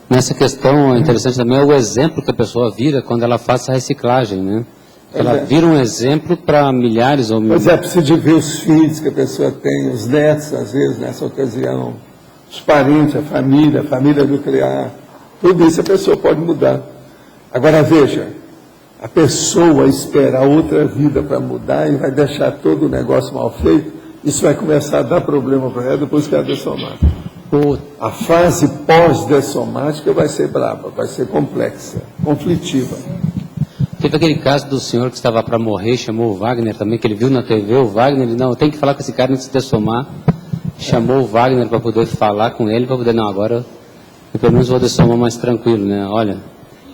nessa questão, interessante também é o exemplo que a pessoa vira quando ela faz a reciclagem, né? Ela vira um exemplo para milhares ou milhares. Pois é, precisa ver os filhos que a pessoa tem, os netos, às vezes, nessa ocasião, os parentes, a família nuclear, tudo isso a pessoa pode mudar. Agora, veja, a pessoa esperar outra vida para mudar e vai deixar todo o negócio mal feito, isso vai começar a dar problema para ela depois que ela dessomar. A fase pós-dessomática vai ser brava, vai ser complexa, conflitiva. Teve aquele caso do senhor que estava para morrer, chamou o Wagner também, que ele viu na TV, o Wagner, ele, não, tem que falar com esse cara antes de dessomar. Chamou o Wagner para poder falar com ele, para poder, não, agora eu pelo menos vou dessomar mais tranquilo, né? Olha,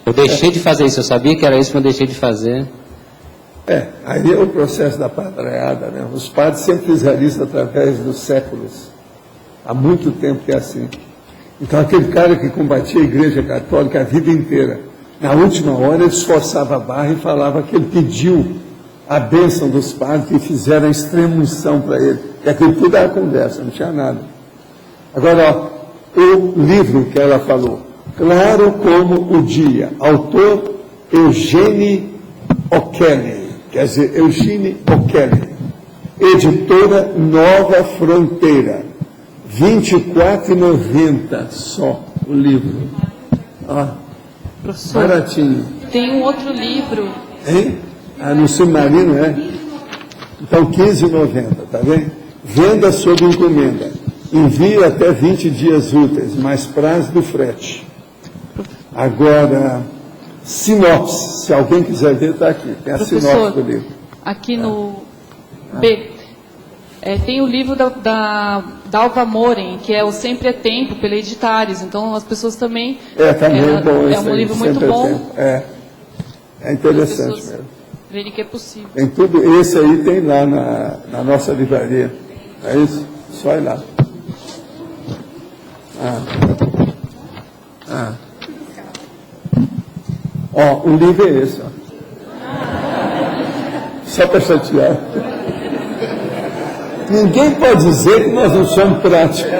eu deixei de fazer isso, eu sabia que era isso, mas eu deixei de fazer. Aí é o processo da padraiada, né? Os padres sempre fizeram isso através dos séculos. Há muito tempo que é assim. Então, aquele cara que combatia a Igreja Católica a vida inteira, na última hora ele esforçava a barra e falava que ele pediu a bênção dos padres que fizeram a extrema unção para ele. E aquilo tudo era conversa, não tinha nada. Agora, ó, o livro que ela falou, Claro como o Dia, autor Eugene O'Kelly, quer dizer, Eugene O'Kelly, editora Nova Fronteira, R$24,90 só o livro. Ó, professor, baratinho. tem um outro livro. Hein? Ah, no Submarino, é? Então, R$15,90, tá vendo? Venda sob encomenda. Envio até 20 dias úteis, mais prazo do frete. Agora, sinopse. Se alguém quiser ver, está aqui. Tem a sinopse do livro. Aqui no B. Tem o livro da Alva Moren, que é O Sempre é Tempo, pela Editares. Então, as pessoas também... também é bom. É um livro muito bom. É interessante mesmo. Verem que é possível. Tem tudo, esse aí tem lá na nossa livraria. É isso? Só ir lá. Ó, o livro é esse, ó. Só para chatear. Ninguém pode dizer que nós não somos práticos.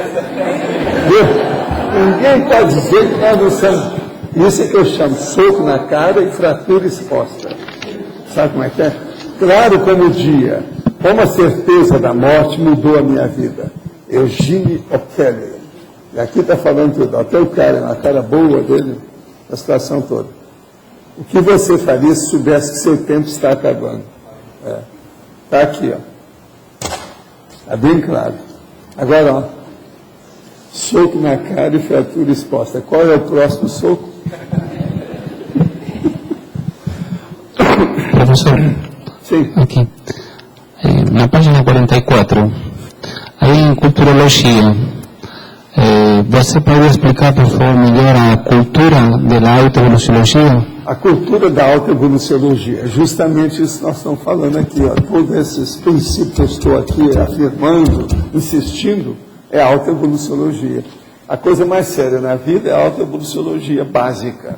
Ninguém pode dizer que nós não somos. Isso é que eu chamo soco na cara e fratura exposta. Sabe como é que é? Claro como o dia, como a certeza da morte mudou a minha vida. Eugene O'Kelly. E aqui está falando tudo, até o cara, a cara boa dele, a situação toda. O que você faria se soubesse que seu tempo está acabando? Está aqui, ó. Está bem claro. Agora, ó, soco na cara e fratura exposta. Qual é o próximo soco? Professor, sim. Aqui, na página 44, aí em culturologia, você pode explicar, por favor, melhor a cultura da autoevoluciologia? A cultura da autoevoluciologia, justamente isso que nós estamos falando aqui, ó, todos esses princípios que eu estou aqui afirmando, insistindo, é a autoevoluciologia. A coisa mais séria na vida é a autoevoluciologia básica,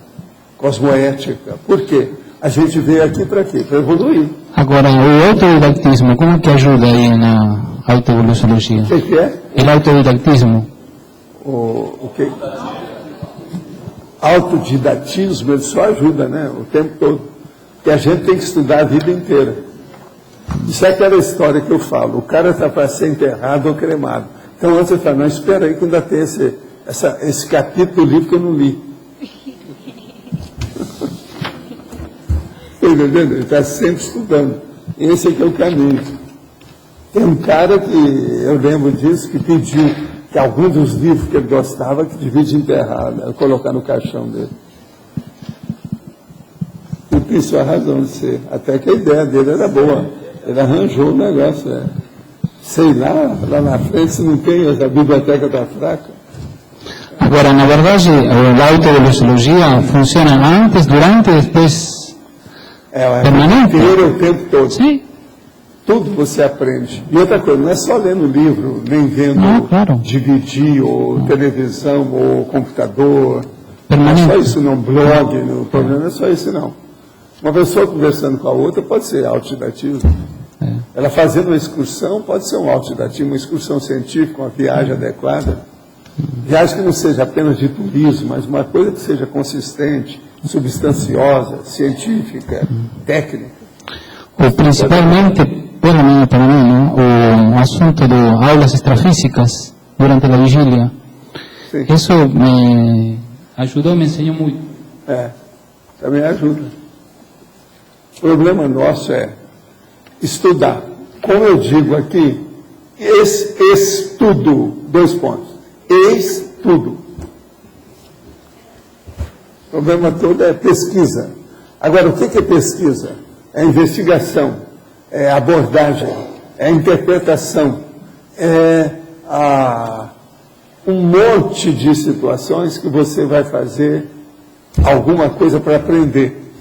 cosmoética. Por quê? A gente veio aqui para quê? Para evoluir. Agora, o autodidactismo, como que ajuda aí na autoevoluciologia? O que é? O autodidactismo. O que? Autodidatismo, ele só ajuda, né? O tempo todo. Porque a gente tem que estudar a vida inteira. Isso é aquela história que eu falo. O cara está para ser enterrado ou cremado. Então, antes você fala, não, espera aí que ainda tem esse capítulo do livro que eu não li. Entendeu? Ele está sempre estudando. Esse aqui é o caminho. Tem um cara que, eu lembro disso, que pediu que algum dos livros que ele gostava, que devia de enterrar, né, colocar no caixão dele. E tem sua razão de ser. Até que a ideia dele era boa. Ele arranjou o negócio. Sei lá na frente, se não tem, a biblioteca está fraca. Agora, na verdade, a autoevoluciologia funciona antes, durante e depois... permanente? O tempo todo. Sim. Tudo você aprende. E outra coisa, não é só lendo livro, nem vendo DVD, ou televisão, ou computador. Permanente. Não é só isso não, blog, o problema não é só isso não. Uma pessoa conversando com a outra pode ser autodidatismo. Ela fazendo uma excursão pode ser um autodidatismo, uma excursão científica, uma viagem adequada. Viagem que não seja apenas de turismo, mas uma coisa que seja consistente, substanciosa, científica, técnica. Principalmente, para mim, o assunto de aulas extrafísicas durante a vigília. Sim. Isso me ajudou, me ensinou muito. Também ajuda. O problema nosso é estudar. Como eu digo aqui, estudo, 2 pontos. Estudo. O problema todo é pesquisa. Agora, o que é pesquisa? É investigação, é abordagem, é interpretação, é um monte de situações que você vai fazer alguma coisa para aprender.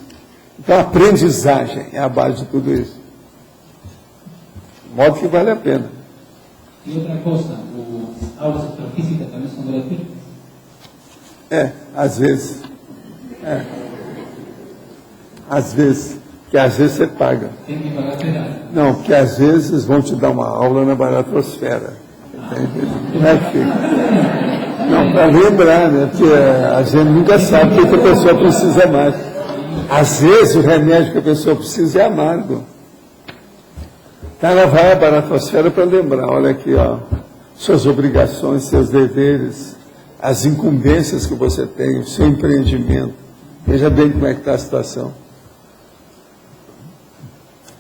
Então, a aprendizagem é a base de tudo isso. De modo que vale a pena. E outra coisa, as aulas extrafísicas também são gratuitas? Às vezes. Às vezes. Que às vezes você paga. Tem que pagar pedaço. Não, porque às vezes vão te dar uma aula na baratosfera. Como é que fica? Não, para lembrar, né? Porque a gente nunca sabe o que a pessoa precisa mais. Às vezes o remédio que a pessoa precisa é amargo. Então ela vai à baratosfera para lembrar, olha aqui, ó, suas obrigações, seus deveres, as incumbências que você tem, o seu empreendimento. Veja bem como é que está a situação.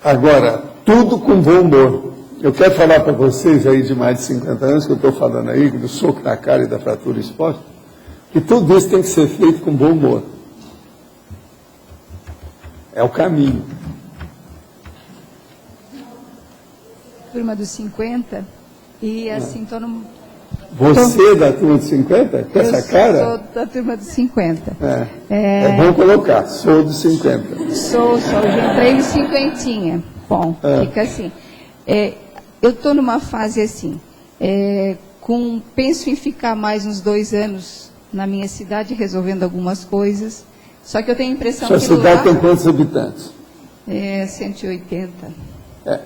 Agora, tudo com bom humor. Eu quero falar para vocês aí de mais de 50 anos, que eu estou falando aí, do soco na cara e da fratura exposta, que tudo isso tem que ser feito com bom humor. É o caminho. Turma dos 50, e assim, estou no... Você é da turma dos 50? Com essa cara? Eu sou da turma dos 50. É bom colocar, sou dos 50. Já entrei no cinquentinha. Bom, fica assim. Eu estou numa fase assim, penso em ficar mais uns 2 anos na minha cidade, resolvendo algumas coisas, só que eu tenho a impressão que sua cidade tem quantos habitantes? 180.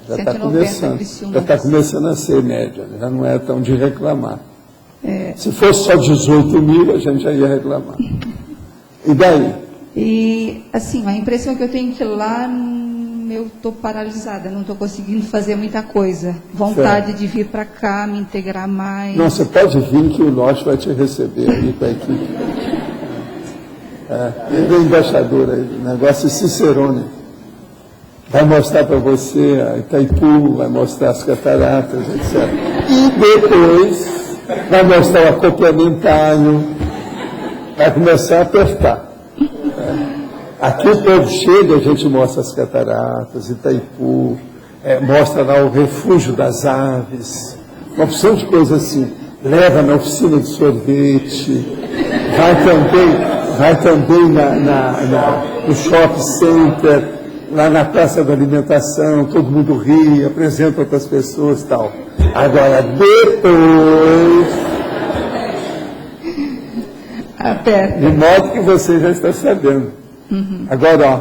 Já está começando. Já está começando a ser média, já não é tão de reclamar. Se fosse só 18 mil, a gente já ia reclamar. E daí? E, assim, a impressão que eu tenho é que lá eu estou paralisada, não estou conseguindo fazer muita coisa. Vontade de vir para cá, me integrar mais. Não, você pode vir que o Norte vai te receber aí com a equipe. Ele é embaixador aí, o negócio é Cicerone. Vai mostrar para você a Itaipu, vai mostrar as cataratas, etc. E depois vai mostrar o acoplementário, vai começar a apertar. Aqui o povo chega, a gente mostra as cataratas, Itaipu, mostra lá o refúgio das aves, uma opção de coisa assim. Leva na oficina de sorvete, vai também no shopping center, lá na praça da alimentação, todo mundo ri, apresenta outras pessoas e tal. Agora, depois... De modo que você já está sabendo. Agora, ó.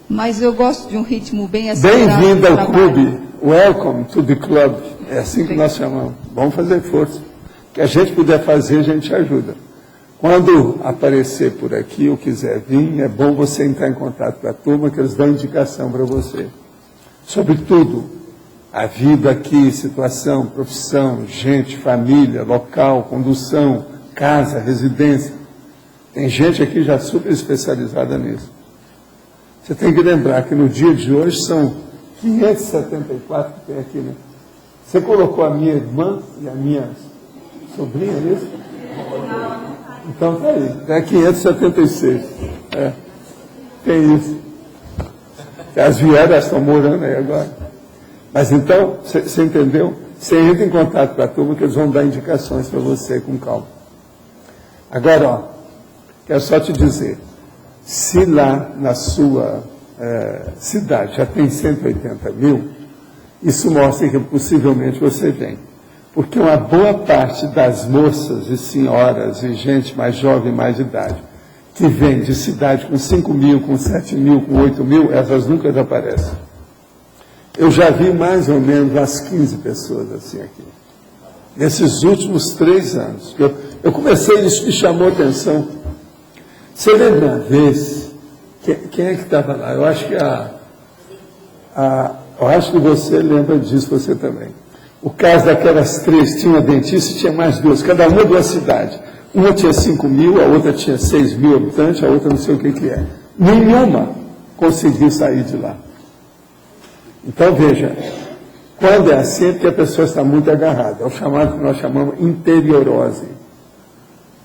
Mas eu gosto de um ritmo bem acelerado. Bem-vindo ao clube. Welcome to the club. É assim que nós chamamos. Vamos fazer força. O que a gente puder fazer, a gente ajuda. Quando aparecer por aqui ou quiser vir, é bom você entrar em contato com a turma, que eles dão indicação para você. Sobretudo, a vida aqui, situação, profissão, gente, família, local, condução, casa, residência. Tem gente aqui já super especializada nisso. Você tem que lembrar que no dia de hoje são 574 que tem aqui, né? Você colocou a minha irmã e a minha sobrinha nisso? Então tá aí, é 576. Tem isso. As vieras estão morando aí agora. Mas então, você entendeu? Você entra em contato com a turma que eles vão dar indicações para você com calma. Agora, ó, quero só te dizer, se lá na sua cidade já tem 180 mil, isso mostra que possivelmente você vem. Porque uma boa parte das moças e senhoras e gente mais jovem, mais de idade, que vem de cidade com 5 mil, com 7 mil, com 8 mil, essas nunca aparecem. Eu já vi mais ou menos umas 15 pessoas assim aqui. Nesses últimos 3 anos. Eu comecei, isso me chamou a atenção. Você lembra uma vez, quem é que estava lá? Eu acho que eu acho que você lembra disso, você também. O caso daquelas 3, tinha uma dentista e tinha mais 2, cada uma de uma cidade. Uma tinha 5 mil, a outra tinha 6 mil habitantes, a outra não sei o que é. Nenhuma conseguiu sair de lá. Então, veja, quando é assim é porque a pessoa está muito agarrada. É o chamado que nós chamamos interiorose.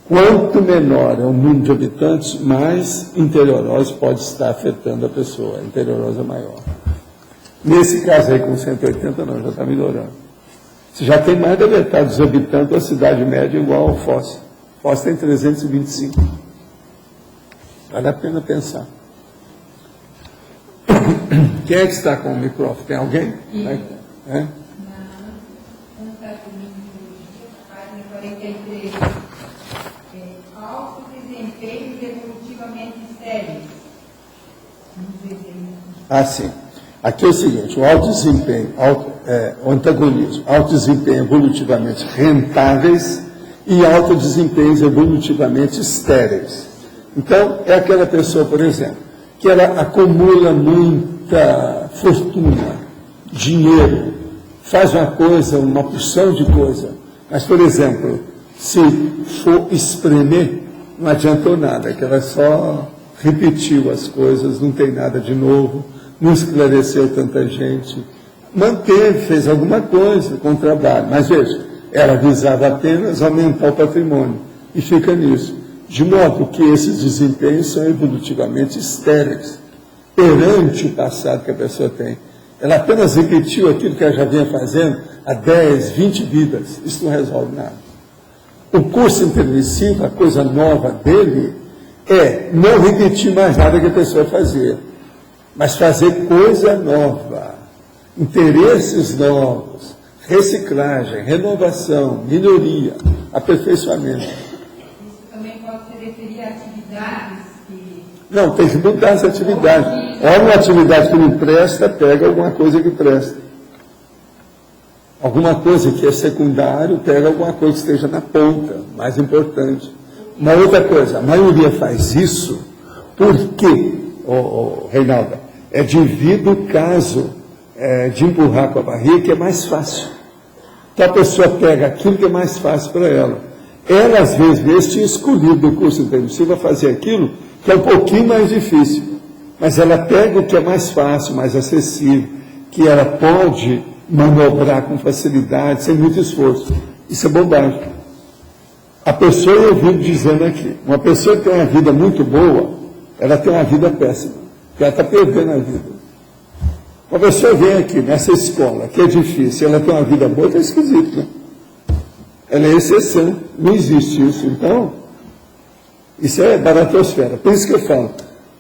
Quanto menor é o número de habitantes, mais interiorose pode estar afetando a pessoa. A interiorose é maior. Nesse caso aí, com 180, não, já está melhorando. Você já tem mais da metade dos habitantes da cidade média igual ao Foz. Foz tem 325. Vale a pena pensar. Quem é que está com o microfone? Tem alguém? É? Na 43, Altos desempenhos evolutivamente estéreis. Ah, sim. Aqui é o seguinte, o alto desempenho, o antagonismo, alto desempenho evolutivamente rentáveis e alto desempenhos evolutivamente estéreis. Então, é aquela pessoa, por exemplo, que ela acumula muita fortuna, dinheiro, faz uma coisa, uma porção de coisa, mas, por exemplo, se for espremer, não adiantou nada, que ela só repetiu as coisas, não tem nada de novo, não esclareceu tanta gente, manteve, fez alguma coisa com o trabalho, mas veja, ela visava apenas aumentar o patrimônio, e fica nisso, de modo que esses desempenhos são evolutivamente estéreis, perante o passado que a pessoa tem. Ela apenas repetiu aquilo que ela já vinha fazendo há 10, 20 vidas, isso não resolve nada. O curso intermissivo, a coisa nova dele, é não repetir mais nada que a pessoa fazia, mas fazer coisa nova, interesses novos, reciclagem, renovação, melhoria, aperfeiçoamento. Isso também pode se referir a atividades que... Não, tem que mudar essa atividade. Olha uma atividade que não presta, pega alguma coisa que presta. Alguma coisa que é secundário, pega alguma coisa que esteja na ponta, mais importante. Uma outra coisa, a maioria faz isso porque, Reinaldo, é devido ao caso de empurrar com a barriga, que é mais fácil. Então a pessoa pega aquilo que é mais fácil para ela. Ela, às vezes, tinha escolhido o curso intermissivo a fazer aquilo que é um pouquinho mais difícil. Mas ela pega o que é mais fácil, mais acessível, que ela pode manobrar com facilidade, sem muito esforço. Isso é bobagem. A pessoa, eu vivo dizendo aqui, uma pessoa que tem uma vida muito boa, ela tem uma vida péssima, porque ela está perdendo a vida. Uma pessoa vem aqui nessa escola, que é difícil, ela tem uma vida boa, está esquisito, né? Ela é exceção, não existe isso. Então, isso é baratosfera. Por isso que eu falo,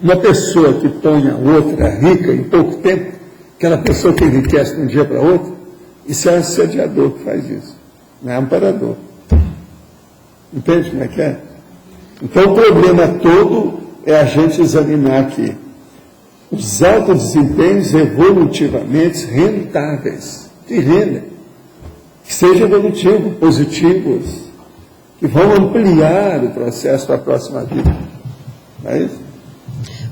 uma pessoa que põe a outra rica em pouco tempo, aquela pessoa que enriquece de um dia para outro, isso é um assediador que faz isso, não é amparador. Entende como é que é? Então o problema todo é a gente examinar aqui os altos desempenhos evolutivamente rentáveis, que rendem, que sejam evolutivos, positivos, que vão ampliar o processo para a próxima vida. Não é isso?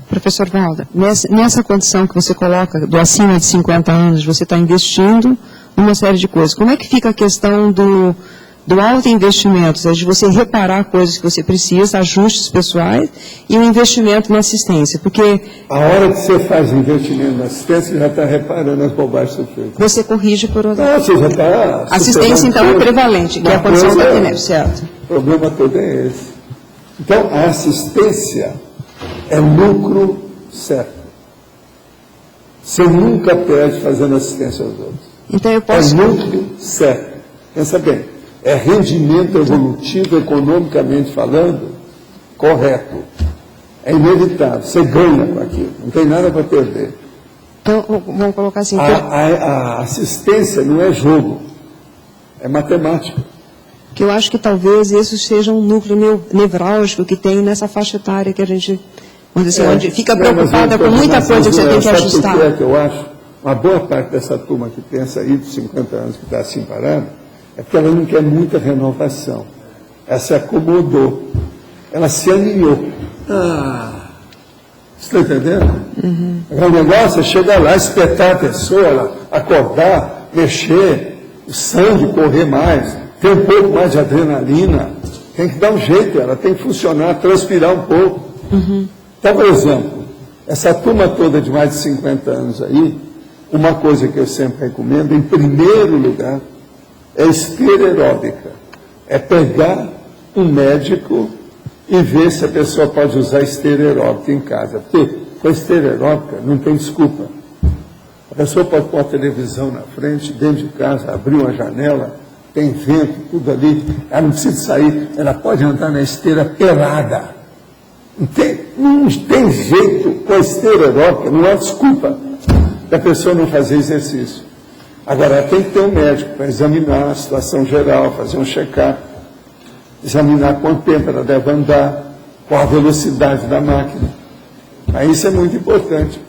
Professor Valda, nessa condição que você coloca do acima de 50 anos, você está investindo numa série de coisas. Como é que fica a questão do alto investimento, ou seja, de você reparar coisas que você precisa, ajustes pessoais, e o investimento na assistência? Porque a hora que você faz investimento na assistência, você já está reparando as bobagens que você fez. Você corrige por outra. Não, você já está... Assistência, então, é prevalente, que é a condição da TENEP, certo? O problema todo é esse. Então, a assistência é lucro certo. Você nunca perde fazendo assistência aos outros. Então, eu posso... É lucro certo. Pensa bem. É rendimento evolutivo, economicamente falando, correto. É inevitável. Você ganha com aquilo. Não tem nada para perder. Então, vamos colocar assim... A assistência não é jogo. É matemática. Que eu acho que talvez isso seja um núcleo nevrálgico que tem nessa faixa etária que a gente, vamos dizer, onde fica preocupada com muita coisa que você tem que ajustar. Sabe o que é que eu acho? Uma boa parte dessa turma que pensa aí dos 50 anos que está assim parada, é porque ela não quer muita renovação. Ela se acomodou. Ela se alinhou. Você está entendendo? Uhum. O negócio é chegar lá, espetar a pessoa, ela acordar, mexer, o sangue correr mais, ter um pouco mais de adrenalina. Tem que dar um jeito, ela tem que funcionar, transpirar um pouco. Uhum. Então, por exemplo, essa turma toda de mais de 50 anos aí, uma coisa que eu sempre recomendo, em primeiro lugar, é esteira aeróbica. É pegar um médico e ver se a pessoa pode usar esteira aeróbica em casa. Porque com a esteira aeróbica não tem desculpa. A pessoa pode pôr a televisão na frente, dentro de casa, abrir uma janela, tem vento, tudo ali, ela não precisa sair, ela pode andar na esteira pelada. Não tem jeito com a esteira aeróbica, não há desculpa da pessoa não fazer exercício. Agora, ela tem que ter um médico para examinar a situação geral, fazer um check-up, examinar quanto tempo ela deve andar, com a velocidade da máquina. Aí isso é muito importante.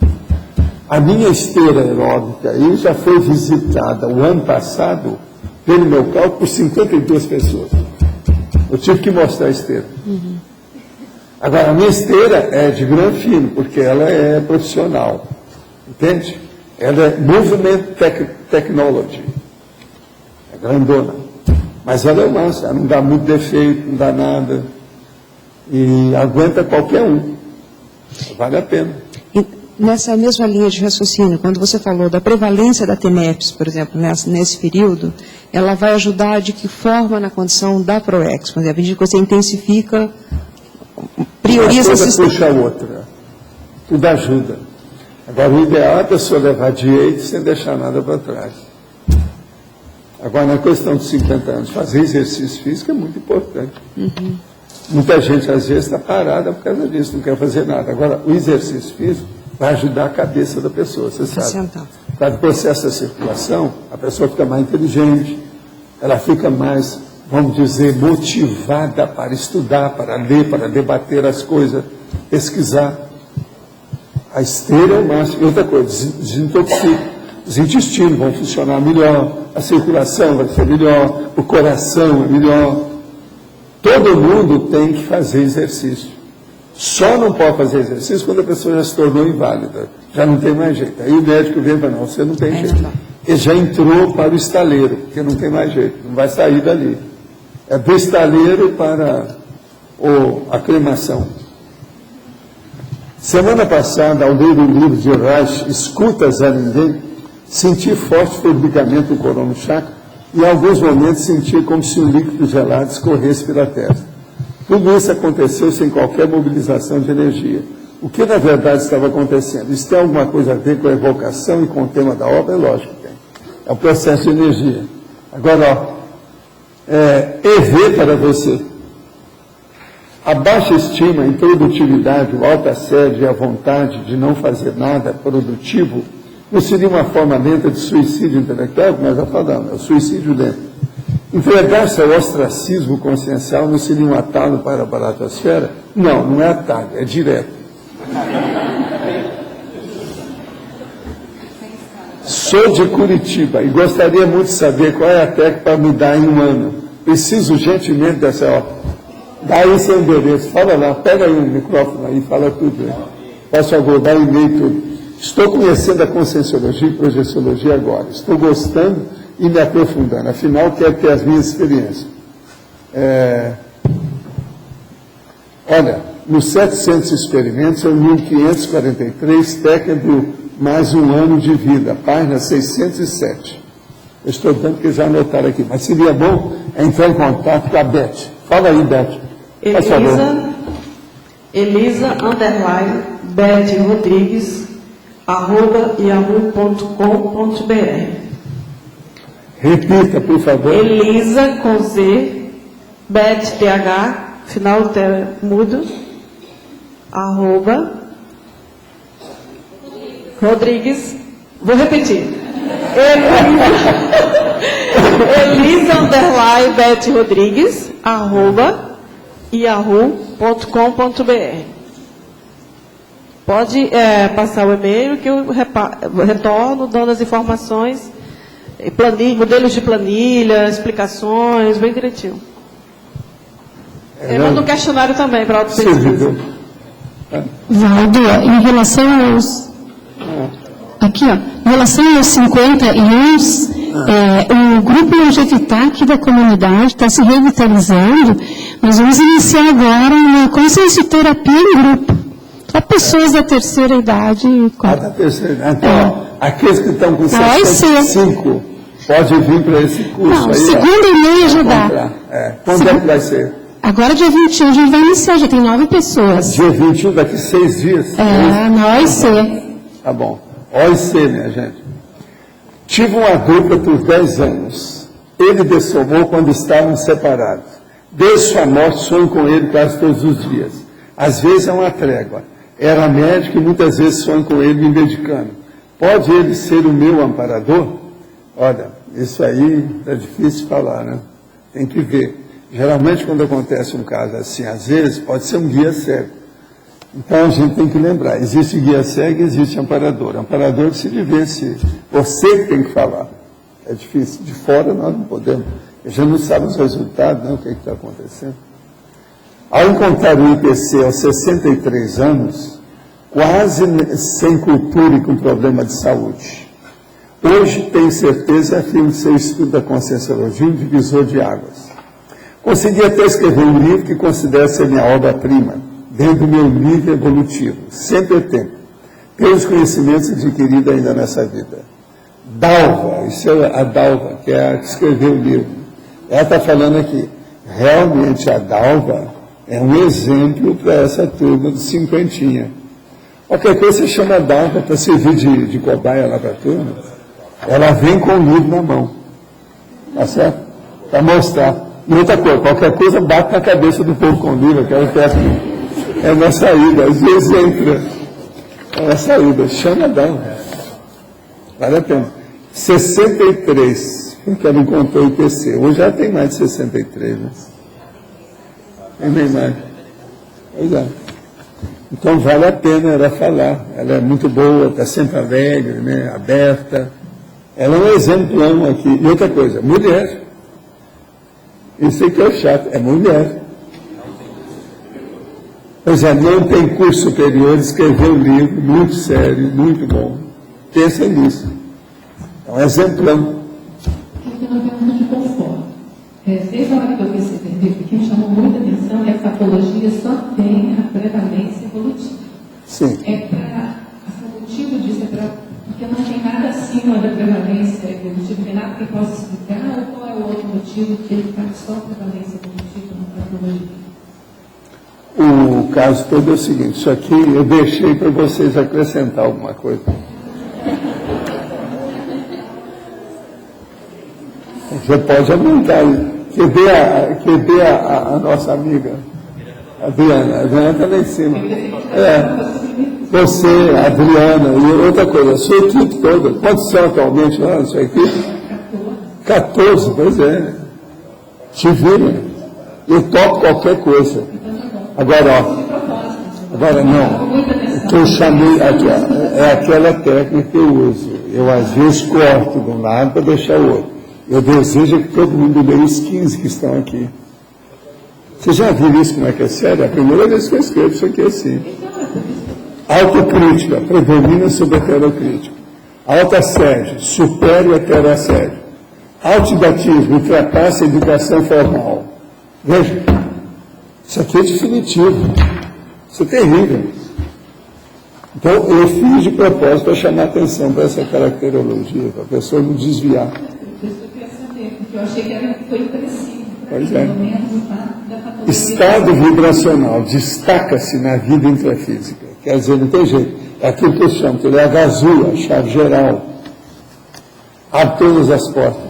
A minha esteira aeróbica aí já foi visitada o ano passado, pelo meu cálculo, por 52 pessoas. Eu tive que mostrar a esteira. Agora, a minha esteira é de grão fino, porque ela é profissional. Entende? Ela é Movement Technology. É grandona. Mas ela é massa, ela não dá muito defeito, não dá nada. E aguenta qualquer um. Vale a pena. E nessa mesma linha de raciocínio, quando você falou da prevalência da TENEPS, por exemplo, nesse período, ela vai ajudar de que forma na condição da PROEX? Por exemplo, à medida que você intensifica, prioriza uma coisa puxa a outra. Tudo ajuda. Agora, o ideal é a pessoa levar direito sem deixar nada para trás. Agora, na questão de 50 anos, fazer exercício físico é muito importante. Muita gente, às vezes, está parada por causa disso, não quer fazer nada. Agora, o exercício físico vai ajudar a cabeça da pessoa, você sabe. Por causa do processo da circulação, a pessoa fica mais inteligente, ela fica mais, vamos dizer, motivada para estudar, para ler, para debater as coisas, pesquisar. A esteira é o máximo. E outra coisa, desintoxica. Os intestinos vão funcionar melhor, a circulação vai ser melhor, o coração é melhor. Todo mundo tem que fazer exercício. Só não pode fazer exercício quando a pessoa já se tornou inválida. Já não tem mais jeito. Aí o médico vem e fala, não, você não tem jeito. Ele já entrou para o estaleiro, porque não tem mais jeito, não vai sair dali. É do estaleiro para a cremação. Semana passada, ao ler o livro de Reich, Escutas a Ninguém, senti forte formigamento do corono chakra e, em alguns momentos, senti como se um líquido gelado escorresse pela testa. Tudo isso aconteceu sem qualquer mobilização de energia. O que, na verdade, estava acontecendo? Isso tem alguma coisa a ver com a evocação e com o tema da obra? É lógico que tem. É o processo de energia. Agora, EV para você. A baixa estima, a improdutividade, o alto assédio e a vontade de não fazer nada produtivo não seria uma forma lenta de suicídio intelectual, como nós já falamos, é o suicídio lento. Entregar-se ao ostracismo consciencial não seria um atalho para a baratosfera? Não, não é atalho, é direto. Sou de Curitiba e gostaria muito de saber qual é a técnica para mudar em um ano. Preciso urgentemente dessa dá aí seu endereço, fala lá, pega aí o microfone aí, fala tudo aí. Por favor, dá e-mail tudo. Estou conhecendo a conscienciologia e projeciologia agora. Estou gostando e me aprofundando. Afinal, quero ter as minhas experiências. Olha, nos 700 experimentos, são 1.543 técnicos mais um ano de vida. Página 607. Eu estou dando porque já anotaram aqui. Mas seria bom entrar em contato com a Beth. Fala aí, Beth. Elisa _ Beth Rodrigues @yahoo.com.br. Repita, por favor. Elisa com Z, Beth TH, final mudo, @Rodrigues. Vou repetir. Elisa _ Beth Rodrigues @yahoo.com.br. Pode passar o e-mail que eu retorno, dando as informações, modelos de planilha, explicações, bem direitinho. Eu mando um questionário também para a autopesquisa. Valdo, em relação aos... Aqui, ó, em relação aos 51, o grupo Longevitac da comunidade está se revitalizando. Nós vamos iniciar agora uma consciencioterapia em grupo. Só pessoas da terceira idade. Da terceira idade. Então, aqueles que estão com 65, pode vir para esse curso. Não, aí. Segunda e meia já dá. Quando é que vai ser? Agora, dia 21, a gente vai iniciar, já tem 9 pessoas. Dia 21, daqui 6 dias? Na OIC. Tá bom. OIC, minha gente. Tive uma dupla por 10 anos. Ele dessomou quando estavam separados. Desde sua morte, sonho com ele quase todos os dias. Às vezes é uma trégua. Era médico e muitas vezes sonho com ele me medicando. Pode ele ser o meu amparador? Olha, isso aí é difícil falar, né? Tem que ver. Geralmente, quando acontece um caso assim, às vezes, pode ser um guia cego. Então, a gente tem que lembrar, existe guia cego e existe amparador. Amparador que se divesse, você que tem que falar. É difícil. De fora, nós não podemos. A gente não sabe os resultados, não, o que está acontecendo. Ao encontrar o IPC aos 63 anos, quase sem cultura e com problema de saúde. Hoje, tenho certeza e afirmo ser o estudo da Conscienciologia um divisor de águas. Consegui até escrever um livro que considero ser minha obra-prima, dentro do meu nível evolutivo, sempre tempo, pelos conhecimentos adquiridos ainda nessa vida. Dalva, isso é a Dalva, que é a que escreveu o livro. Ela está falando aqui, realmente a Dalva é um exemplo para essa turma do cinquentinha. Qualquer coisa você chama a Dalva para servir de cobaia lá para a turma. Ela vem com o livro na mão, tá certo? Para mostrar. E outra coisa, qualquer coisa bate na cabeça do povo com o livro, que é o técnico. É na saída, às vezes entra. É na saída, chama a Dalva. Vale a pena. 63, porque ela encontrou o IPC. Hoje já tem mais de 63, né? Tem bem mais. Pois é. Então vale a pena ela falar. Ela é muito boa, está sempre alegre, né? Aberta. Ela é um exemplo aqui. E outra coisa, mulher. Isso aí que é chato, é mulher. Pois é, não tem curso superior, escreveu um livro muito sério, muito bom. Pensa nisso. É um exemplão. Aqui uma pergunta de conforto. Desde a hora que eu percebi, o que me chamou muita atenção é que a patologia só tem a prevalência evolutiva. Sim. O motivo disso é porque não tem nada acima da prevalência evolutiva, tem nada que possa explicar, ou qual é o outro motivo que ele faz só prevalência evolutiva na patologia? O caso todo é o seguinte, isso aqui eu deixei para vocês acrescentar alguma coisa. Você pode aumentar aí. Quer ver a nossa amiga, a Adriana. A Adriana está lá em cima. Você, a Adriana, e outra coisa, a sua equipe toda. Quantos são atualmente lá na sua equipe? 14, pois é. Te viram. Eu topo qualquer coisa. Agora, ó. Agora não. O que eu chamei, é aquela técnica que eu uso. Eu às vezes corto de um lado para deixar o outro. Eu desejo que todo mundo leia os 15 que estão aqui. Você já viu isso como é que é sério? É a primeira vez que eu escrevo isso aqui assim. Autocrítica predomina sobre heterocrítica. Autoassédio supera o heteroassédio. Autodidatismo ultrapassa a educação formal. Veja, isso aqui é definitivo. Isso é terrível. Então, eu fiz de propósito para chamar atenção para essa caracterologia, para a pessoa não desviar. Eu achei que foi parecido. Pois é. Estado vibracional destaca-se na vida intrafísica. Quer dizer, não tem jeito. É aquilo que eu chamo, ele é a gazula, a chave geral. Abre todas as portas.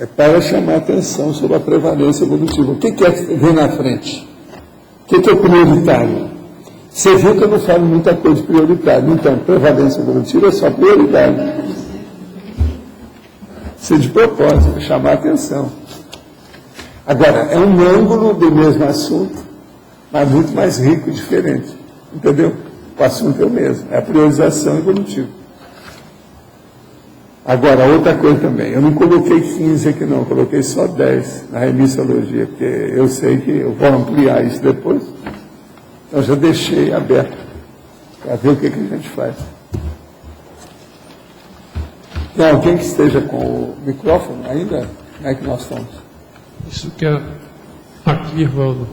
É para chamar atenção sobre a prevalência evolutiva. O que é que vem na frente? O que é o prioritário? Você viu que eu não falo muita coisa de prioritário. Então, prevalência evolutiva é só prioritário. Isso de propósito, chamar a atenção. Agora, é um ângulo do mesmo assunto, mas muito mais rico e diferente. Entendeu? O assunto é o mesmo, é a priorização evolutiva. Agora, outra coisa também, eu não coloquei 15 aqui não, eu coloquei só 10 na remissiologia, porque eu sei que eu vou ampliar isso depois. Então, já deixei aberto para ver o que a gente faz. Tem alguém que esteja com o microfone ainda? Como é que nós estamos? Isso que é aqui, Valdo.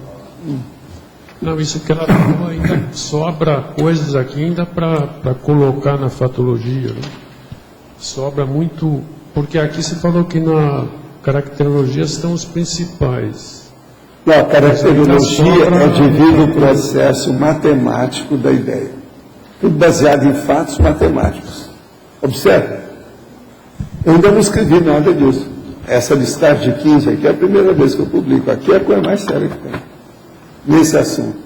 Não, isso que ela falou ainda sobra coisas aqui ainda para colocar na fatologia. Né? Sobra muito, porque aqui você falou que na caracterologia estão os principais. Não, a caracterologia é devido ao processo matemático da ideia. Tudo baseado em fatos matemáticos. Observe. Eu ainda não escrevi nada disso. Essa listagem de 15 aqui é a primeira vez que eu publico. Aqui é a coisa mais séria que tem. Nesse assunto.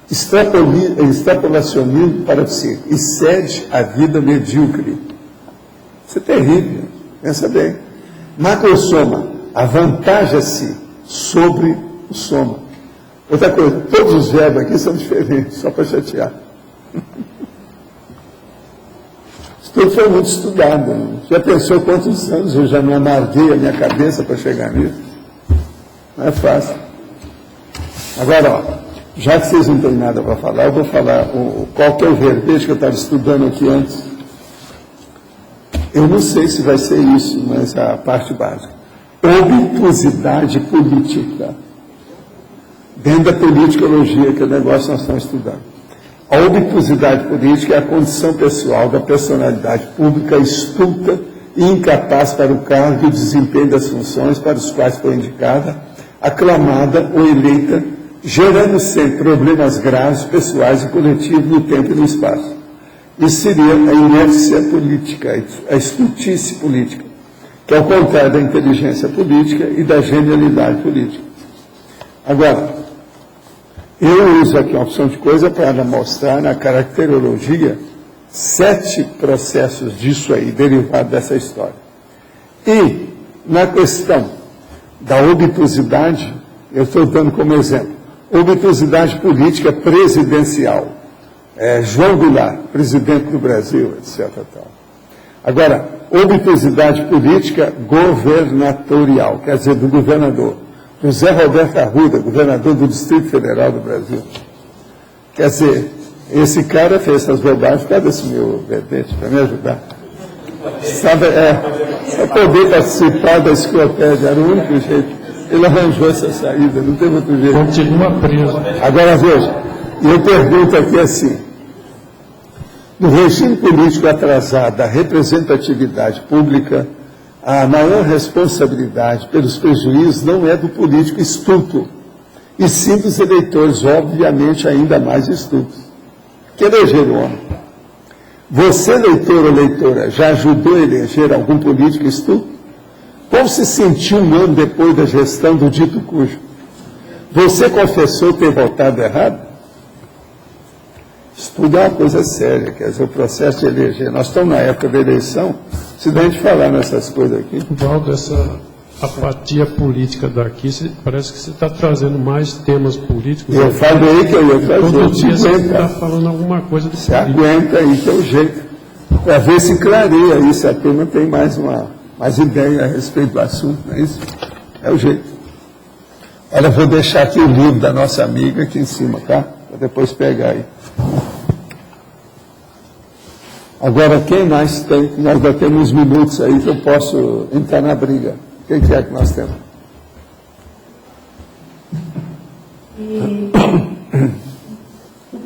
Extrapolacionismo para si. Excede a vida medíocre. Isso é terrível. Pensa bem. Macrosoma. avantaja-se sobre o soma. Outra coisa, todos os verbos aqui são diferentes, só para chatear. Isso tudo foi muito estudado. Né? Já pensou quantos anos eu já não amarguei a minha cabeça para chegar nisso? Não é fácil. Agora, ó, já que vocês não têm nada para falar, eu vou falar qual que é o verbete que eu estava estudando aqui antes. Eu não sei se vai ser isso, mas a parte básica. Obtusidade política. Dentro da politicologia, que é o negócio que nós estamos estudando. A obtusidade política é a condição pessoal da personalidade pública estulta e incapaz para o cargo e o desempenho das funções para os quais foi indicada, aclamada ou eleita, gerando sempre problemas graves, pessoais e coletivos no tempo e no espaço. Isso seria a inércia política, a estultice política, que é o contrário da inteligência política e da genialidade política. Agora, eu uso aqui uma opção de coisa para mostrar na caracterologia 7 processos disso aí, derivados dessa história. E, na questão da obtusidade, eu estou dando como exemplo, obtusidade política presidencial. João Goulart, presidente do Brasil, etc. Tal. Agora, obtusidade política governatorial, quer dizer, do governador. José Roberto Arruda, governador do Distrito Federal do Brasil. Quer dizer, esse cara fez essas bobagens por causa desse meu verbete, para me ajudar. Sabe, para poder participar da enciclopédia, era o único jeito. Ele arranjou essa saída, não teve outro jeito. Continua preso. Agora veja, eu pergunto aqui assim, no regime político atrasado da representatividade pública, a maior responsabilidade pelos prejuízos não é do político estulto, e sim dos eleitores, obviamente ainda mais estultos, que elegeram o homem. Você, leitor ou leitora, já ajudou a eleger algum político estulto? Como se sentiu um ano depois da gestão do dito cujo? Você confessou ter votado errado? Estudo é uma coisa séria, quer dizer, o processo de eleger. Nós estamos na época da eleição, se a gente falar nessas coisas aqui. Valdo, essa apatia política daqui, parece que você está trazendo mais temas políticos. Eu falei que eu ia trazer. Todo dia você está falando alguma coisa de política. Aguenta aí, que é o jeito. Para ver se clareia isso, a turma tem mais ideia a respeito do assunto, não é isso? É o jeito. Olha, eu vou deixar aqui o livro da nossa amiga aqui em cima, tá? Para depois pegar aí. Agora, quem mais tem? Nós já temos uns minutos aí que eu posso entrar na briga. Quem que é que nós temos?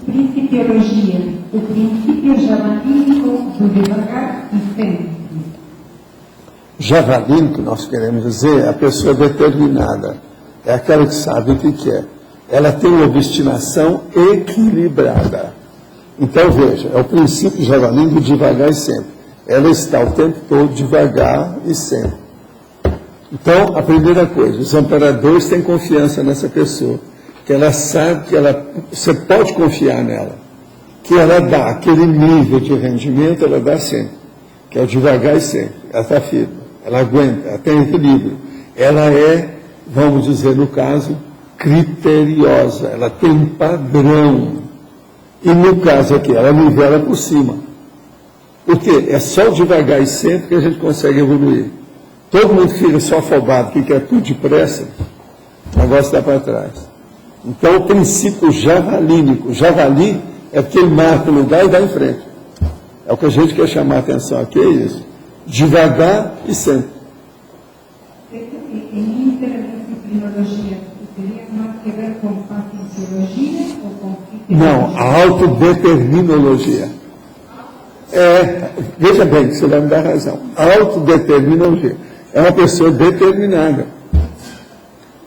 Principiologia. O princípio javalínico do devagar e sempre. Javalínico, nós queremos dizer, é a pessoa determinada. É aquela que sabe o que quer. Ela tem uma obstinação equilibrada. Então, veja, é o princípio javalínico devagar e sempre. Ela está o tempo todo devagar e sempre. Então, a primeira coisa, os amparadores têm confiança nessa pessoa, que ela sabe que você pode confiar nela, que ela dá aquele nível de rendimento, ela dá sempre, que é o devagar e sempre. Ela está firme, ela aguenta, ela tem equilíbrio. Ela é, vamos dizer no caso, criteriosa, ela tem um padrão. E no caso aqui, ela nivela por cima. Por quê? É só devagar e sempre que a gente consegue evoluir. Todo mundo que fica só afobado, que quer tudo depressa, o negócio está para trás. Então, o princípio javalínico. Javali é porque ele marca o lugar e dá em frente. É o que a gente quer chamar a atenção aqui, é isso. Devagar e sempre. Em interdisciplinologia, teria mais que ver com paciênciologia ou com... Não, a autodeterminologia. Veja bem, você vai me dar razão. A autodeterminologia é uma pessoa determinada.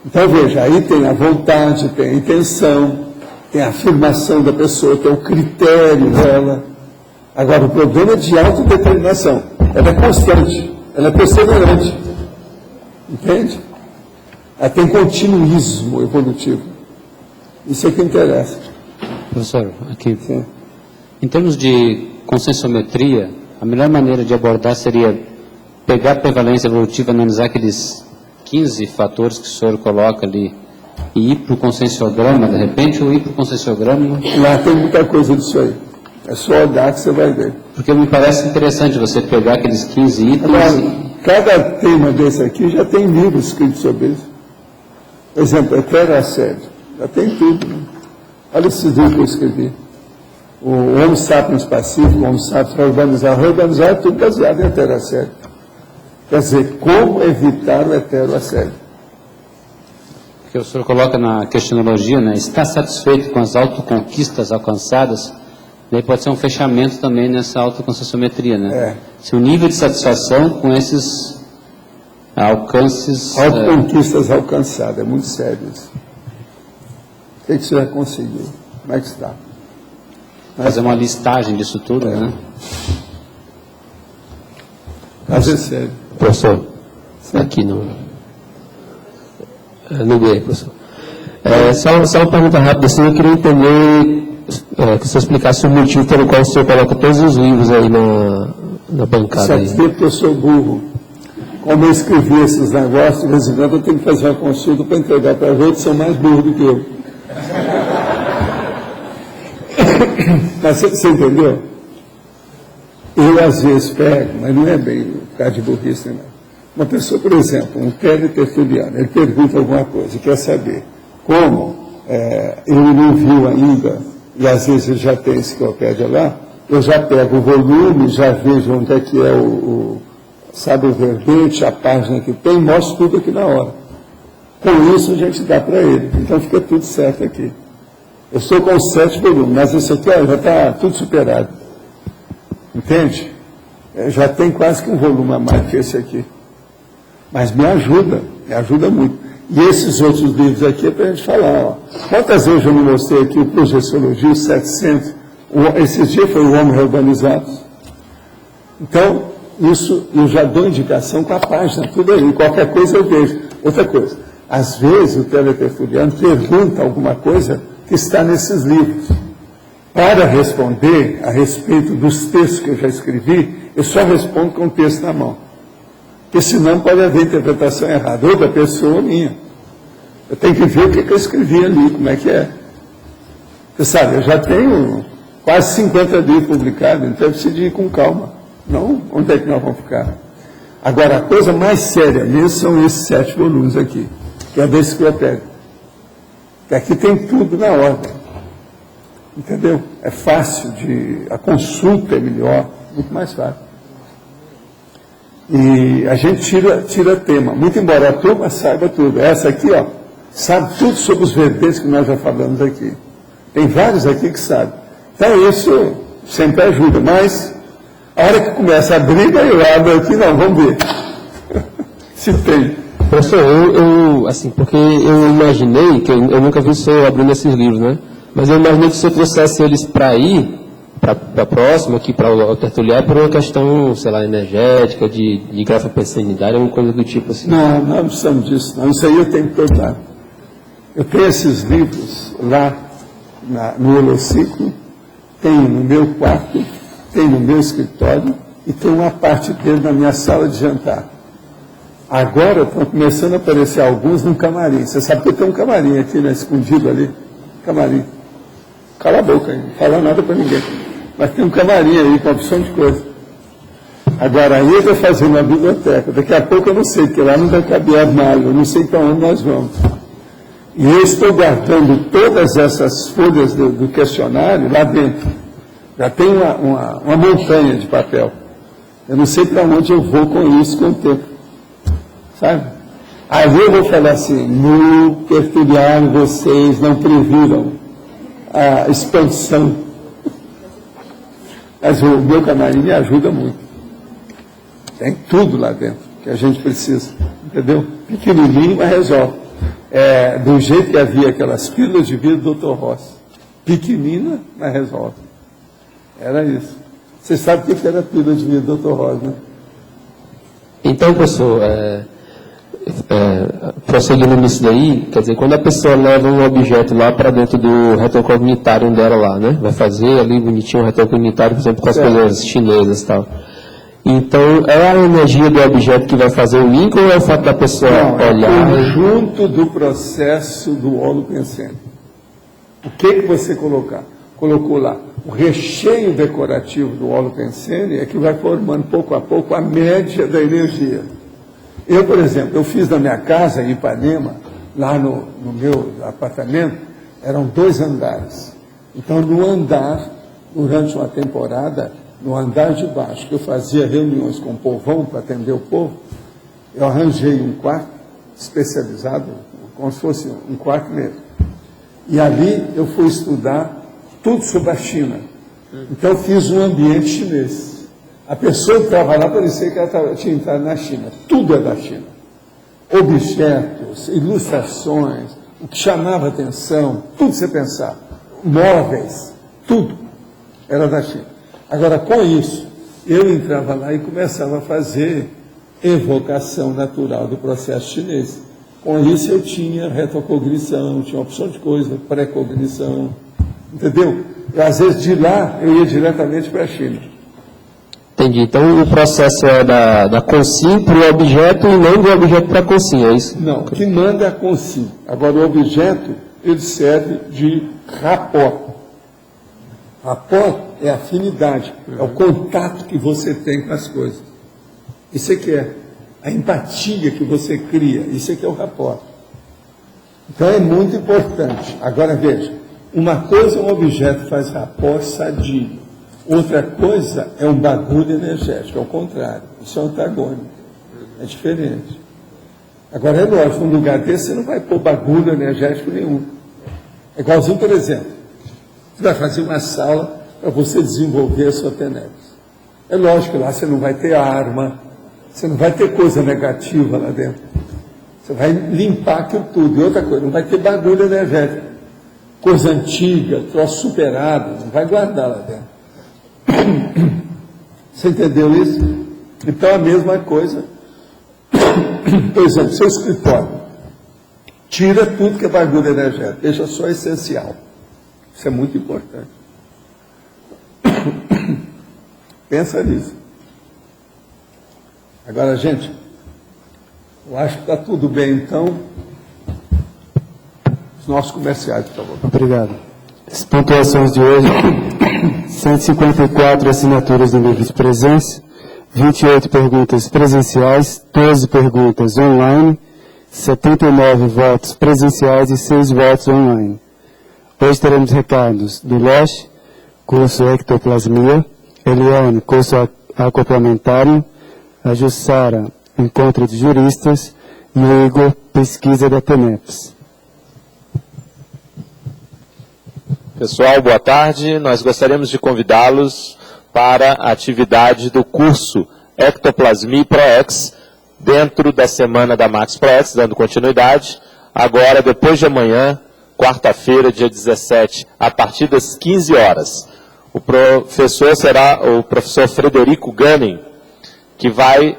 Então, veja, aí tem a vontade, tem a intenção, tem a afirmação da pessoa, tem o critério dela. Agora, o problema é de autodeterminação. Ela é constante, ela é perseverante. Entende? Ela tem continuismo evolutivo. Isso é que interessa. Professor, aqui, em termos de consensômetria, a melhor maneira de abordar seria pegar a prevalência evolutiva, analisar aqueles 15 fatores que o senhor coloca ali e ir para o consensograma, de repente, ou ir para o consensograma? Lá tem muita coisa disso aí. É só olhar que você vai ver. Porque me parece interessante você pegar aqueles 15 itens. Agora, cada tema desse aqui já tem livros escritos sobre isso. Por exemplo, Etero Assédio. Já tem tudo. Né? Olha esses livros que eu escrevi. O Homo Sapiens Pacífico, o Homo Sapiens Reurbanizar. Reurbanizar é tudo baseado em Etero Assédio. Quer dizer, como evitar o Etero Assédio. Porque o senhor coloca na questionologia, né? Está satisfeito com as autoconquistas alcançadas? Daí pode ser um fechamento também nessa autoconscienciometria, né? Se o nível de satisfação com esses alcances... Autoconquistas alcançadas, é muito sério isso. O que você já conseguiu? Como é que está? Fazer uma listagem disso tudo, né? Caso é sério. Professor, aqui no meio, professor. Só uma pergunta rápida, assim, eu queria entender... que você explicasse o motivo pelo qual o senhor coloca todos os livros aí na bancada. Isso aqui é porque eu sou burro. Como eu escrevi esses negócios, de vez em quando eu tenho que fazer uma consulta para entregar para outros que são mais burros do que eu. Mas você entendeu? Eu às vezes pego, mas não é bem por causa de burrice, não. Uma pessoa, por exemplo, um teletertuliano, ele pergunta alguma coisa, quer saber como ele não viu ainda, e às vezes ele já tem enciclopédia lá, eu já pego o volume, já vejo onde é que é sabe, o verbete, a página que tem, mostro tudo aqui na hora. Com isso a gente dá para ele. Então fica tudo certo aqui. Eu estou com 7 volumes, mas esse aqui já está tudo superado. Entende? Já tem quase que um volume a mais que esse aqui. Mas me ajuda muito. E esses outros livros aqui é para a gente falar. Ó. Quantas vezes eu não mostrei aqui o Projeciologia, o 700, esses dias foi o Homo Reurbanizado. Então, isso eu já dou indicação com a página, tudo aí. Qualquer coisa eu vejo. Outra coisa, às vezes o teletertuliano pergunta alguma coisa que está nesses livros. Para responder a respeito dos textos que eu já escrevi, eu só respondo com o texto na mão. Porque senão pode haver interpretação errada. Outra pessoa minha. Eu tenho que ver o que eu escrevi ali, como é que é. Você sabe, eu já tenho quase 50 livros publicados, então eu preciso ir com calma. Não, onde é que nós vamos ficar? Agora, a coisa mais séria mesmo são esses 7 volumes aqui, que é da enciclopédia. Que aqui tem tudo na ordem. Entendeu? É fácil a consulta é melhor, muito mais fácil. E a gente tira tema, muito embora a turma saiba tudo. Essa aqui, ó, sabe tudo sobre os verbetes que nós já falamos aqui. Tem vários aqui que sabem. Então isso sempre ajuda, mas a hora que começa a briga, eu abro aqui, não, vamos ver. Se tem. Professor, eu assim, porque eu imaginei, que eu nunca vi o senhor abrindo esses livros, né? Mas eu imaginei que o senhor trouxesse eles para ir, para a próxima, aqui para o tertuliar, por uma questão, sei lá, energética, de grafopensanidade, alguma coisa do tipo assim. Não precisamos disso, não. Isso aí eu tenho que cortar. Eu tenho esses livros lá no Holociclo, tenho no meu quarto, tenho no meu escritório e tenho uma parte dele na minha sala de jantar. Agora estão começando a aparecer alguns no camarim. Você sabe que eu tenho um camarim aqui, né, escondido ali. Camarim. Cala a boca aí, não fala nada para ninguém. Mas tem um camarim aí com opção de coisa. Agora, aí eu vou fazer uma biblioteca. Daqui a pouco eu não sei, porque lá não vai caber armário, eu não sei para onde nós vamos. E eu estou guardando todas essas folhas do questionário lá dentro. Já tem uma montanha de papel. Eu não sei para onde eu vou com isso com o tempo. Sabe? Aí eu vou falar assim, no tertuliário vocês não previram a expansão. Mas o meu camarim me ajuda muito. Tem tudo lá dentro que a gente precisa. Entendeu? Pequenininho, mas resolve. Do jeito que havia aquelas pílulas de vida do Dr. Ross. Pequenina, mas resolve. Era isso. Você sabe o que era a pílula de vida do Dr. Ross, né? Então, professor, prosseguindo nisso daí, quer dizer, quando a pessoa leva um objeto lá para dentro do retrocognitário dela lá, né? Vai fazer ali bonitinho um retrocognitário, por exemplo, com as coisas chinesas e tal. Então, é a energia do objeto que vai fazer o link ou é o fato da pessoa olhar? É o conjunto do processo do holopensene. O que você colocou lá? O recheio decorativo do holopensene é que vai formando pouco a pouco a média da energia. Eu, por exemplo, eu fiz na minha casa em Ipanema, lá no meu apartamento, eram 2 andares. Então, no andar, durante uma temporada, no andar de baixo, que eu fazia reuniões com o povão para atender o povo, eu arranjei um quarto especializado, como se fosse um quarto mesmo. E ali eu fui estudar tudo sobre a China. Então, fiz um ambiente chinês. A pessoa que estava lá parecia que ela tinha entrado na China. Tudo é da China. Objetos, ilustrações, o que chamava atenção, tudo você pensar, móveis, tudo era da China. Agora, com isso, eu entrava lá e começava a fazer evocação natural do processo chinês. Com isso, eu tinha retrocognição, tinha opção de coisa, pré-cognição, entendeu? E, às vezes, de lá, eu ia diretamente para a China. Entendi. Então, o processo é da consim para o objeto e não do objeto para a consim, é isso? Não, o que manda é a consim. Agora, o objeto, ele serve de rapport. Rapport é afinidade, é o contato que você tem com as coisas. Isso é que é a empatia que você cria, isso é que é o rapport. Então é muito importante. Agora veja, uma coisa é um objeto que faz rapport sadio, outra coisa é um bagulho energético, é o contrário, isso é antagônico, é diferente. Agora é lógico, num lugar desse você não vai pôr bagulho energético nenhum. É igualzinho, por exemplo, você vai fazer uma sala para você desenvolver a sua TENEPS. É lógico que lá você não vai ter arma, você não vai ter coisa negativa lá dentro. Você vai limpar aquilo tudo. E outra coisa, não vai ter bagulho energético. Coisa antiga, troço superado, não vai guardar lá dentro. Você entendeu isso? Então a mesma coisa. Por exemplo, seu escritório. Tira tudo que é bagulho energético, deixa só essencial. Isso é muito importante. Pensa nisso. Agora, gente, eu acho que está tudo bem, então. Os nossos comerciais, por favor. Obrigado. As pontuações de hoje: 154 assinaturas em livros presentes, 28 perguntas presenciais, 12 perguntas online, 79 votos presenciais e 6 votos online. Hoje teremos recados do Loche, curso Ectoplasmia, Eliane, curso acoplamentário, a Jussara, encontro de juristas, e o Igor, pesquisa da TENEPS. Pessoal, boa tarde. Nós gostaríamos de convidá-los para a atividade do curso Ectoplasmia ProEx, dentro da semana da Max ProEx, dando continuidade. Agora, depois de amanhã, quarta-feira, dia 17, a partir das 15 horas. O professor será o professor Frederico Gunning, que vai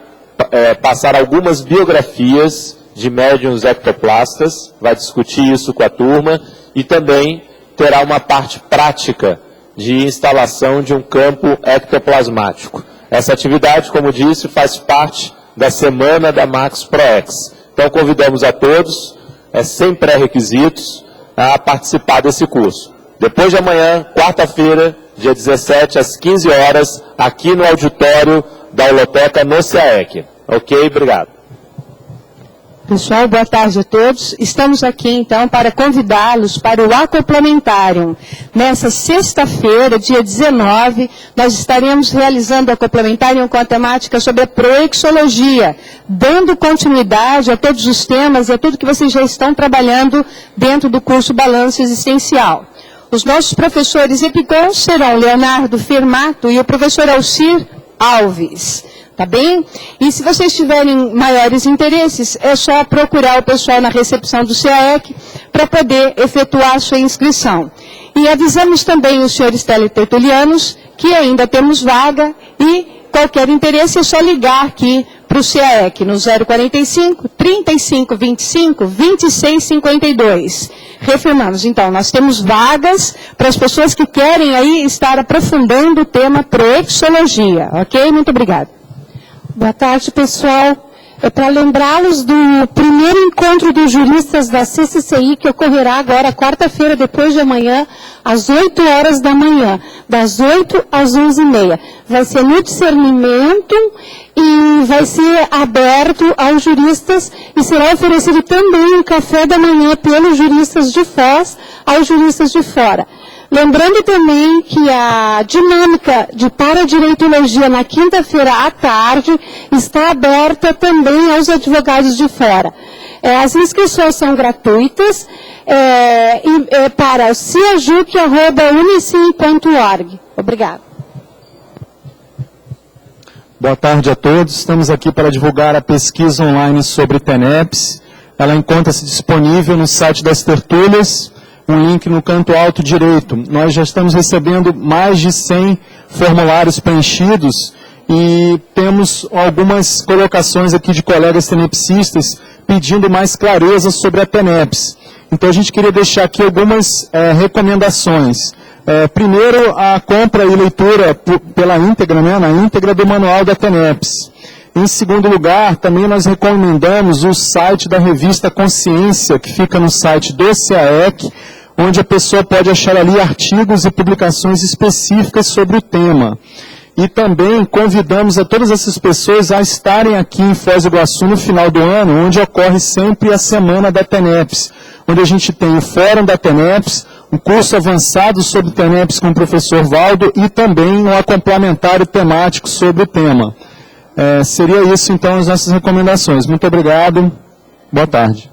passar algumas biografias de médiuns ectoplastas, vai discutir isso com a turma e também terá uma parte prática de instalação de um campo ectoplasmático. Essa atividade, como disse, faz parte da semana da Max ProEx. Então convidamos a todos, sem pré-requisitos, a participar desse curso. Depois de amanhã, quarta-feira, dia 17, às 15 horas, aqui no auditório da Holoteca, no CAEC. Ok? Obrigado. Pessoal, boa tarde a todos. Estamos aqui, então, para convidá-los para o Acoplamentário. Nessa sexta-feira, dia 19, nós estaremos realizando o Acoplamentário com a temática sobre a proexologia, dando continuidade a todos os temas e a tudo que vocês já estão trabalhando dentro do curso Balanço Existencial. Os nossos professores EPICOM serão Leonardo Fermato e o professor Alcir Alves. Tá bem? E se vocês tiverem maiores interesses, é só procurar o pessoal na recepção do CAEC para poder efetuar a sua inscrição. E avisamos também os senhores teletertulianos que ainda temos vaga e qualquer interesse é só ligar aqui para o CAEC no 045 35 25 26 52. Reafirmamos, então, nós temos vagas para as pessoas que querem aí estar aprofundando o tema proexologia. Ok? Muito obrigada. Boa tarde, pessoal. É para lembrá-los do primeiro encontro dos juristas da CCCI, que ocorrerá agora, quarta-feira, depois de amanhã, às 8 horas da manhã, das 8 às 11h30. Vai ser no discernimento e vai ser aberto aos juristas e será oferecido também um café da manhã pelos juristas de Foz aos juristas de fora. Lembrando também que a dinâmica de paradireitologia na quinta-feira à tarde está aberta também aos advogados de fora. As inscrições são gratuitas para ciajuc@unicim.org. Obrigada. Boa tarde a todos. Estamos aqui para divulgar a pesquisa online sobre TENEPS. Ela encontra-se disponível no site das tertúlias, um link no canto alto direito. Nós já estamos recebendo mais de 100 formulários preenchidos e temos algumas colocações aqui de colegas tenepsistas pedindo mais clareza sobre a TENEPS. Então a gente queria deixar aqui algumas recomendações. Primeiro, a compra e leitura pela íntegra, né, na íntegra do manual da TENEPS. Em segundo lugar, também nós recomendamos o site da revista Consciência, que fica no site do CAEC, onde a pessoa pode achar ali artigos e publicações específicas sobre o tema. E também convidamos a todas essas pessoas a estarem aqui em Foz do Iguaçu no final do ano, onde ocorre sempre a Semana da TENEPS, onde a gente tem o Fórum da TENEPS, um curso avançado sobre TENEPS com o professor Valdo e também um complementário temático sobre o tema. Seria isso, então, as nossas recomendações. Muito obrigado. Boa tarde.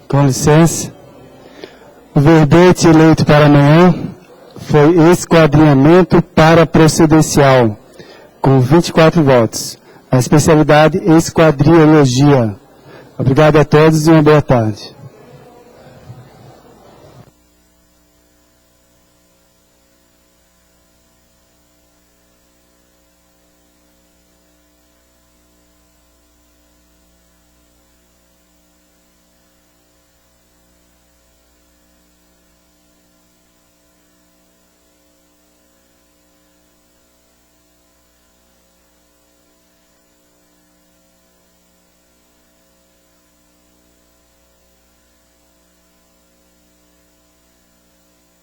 Com licença. O verbete eleito para amanhã foi esquadrinhamento para procedencial, com 24 votos. A especialidade esquadriologia. Obrigado a todos e uma boa tarde.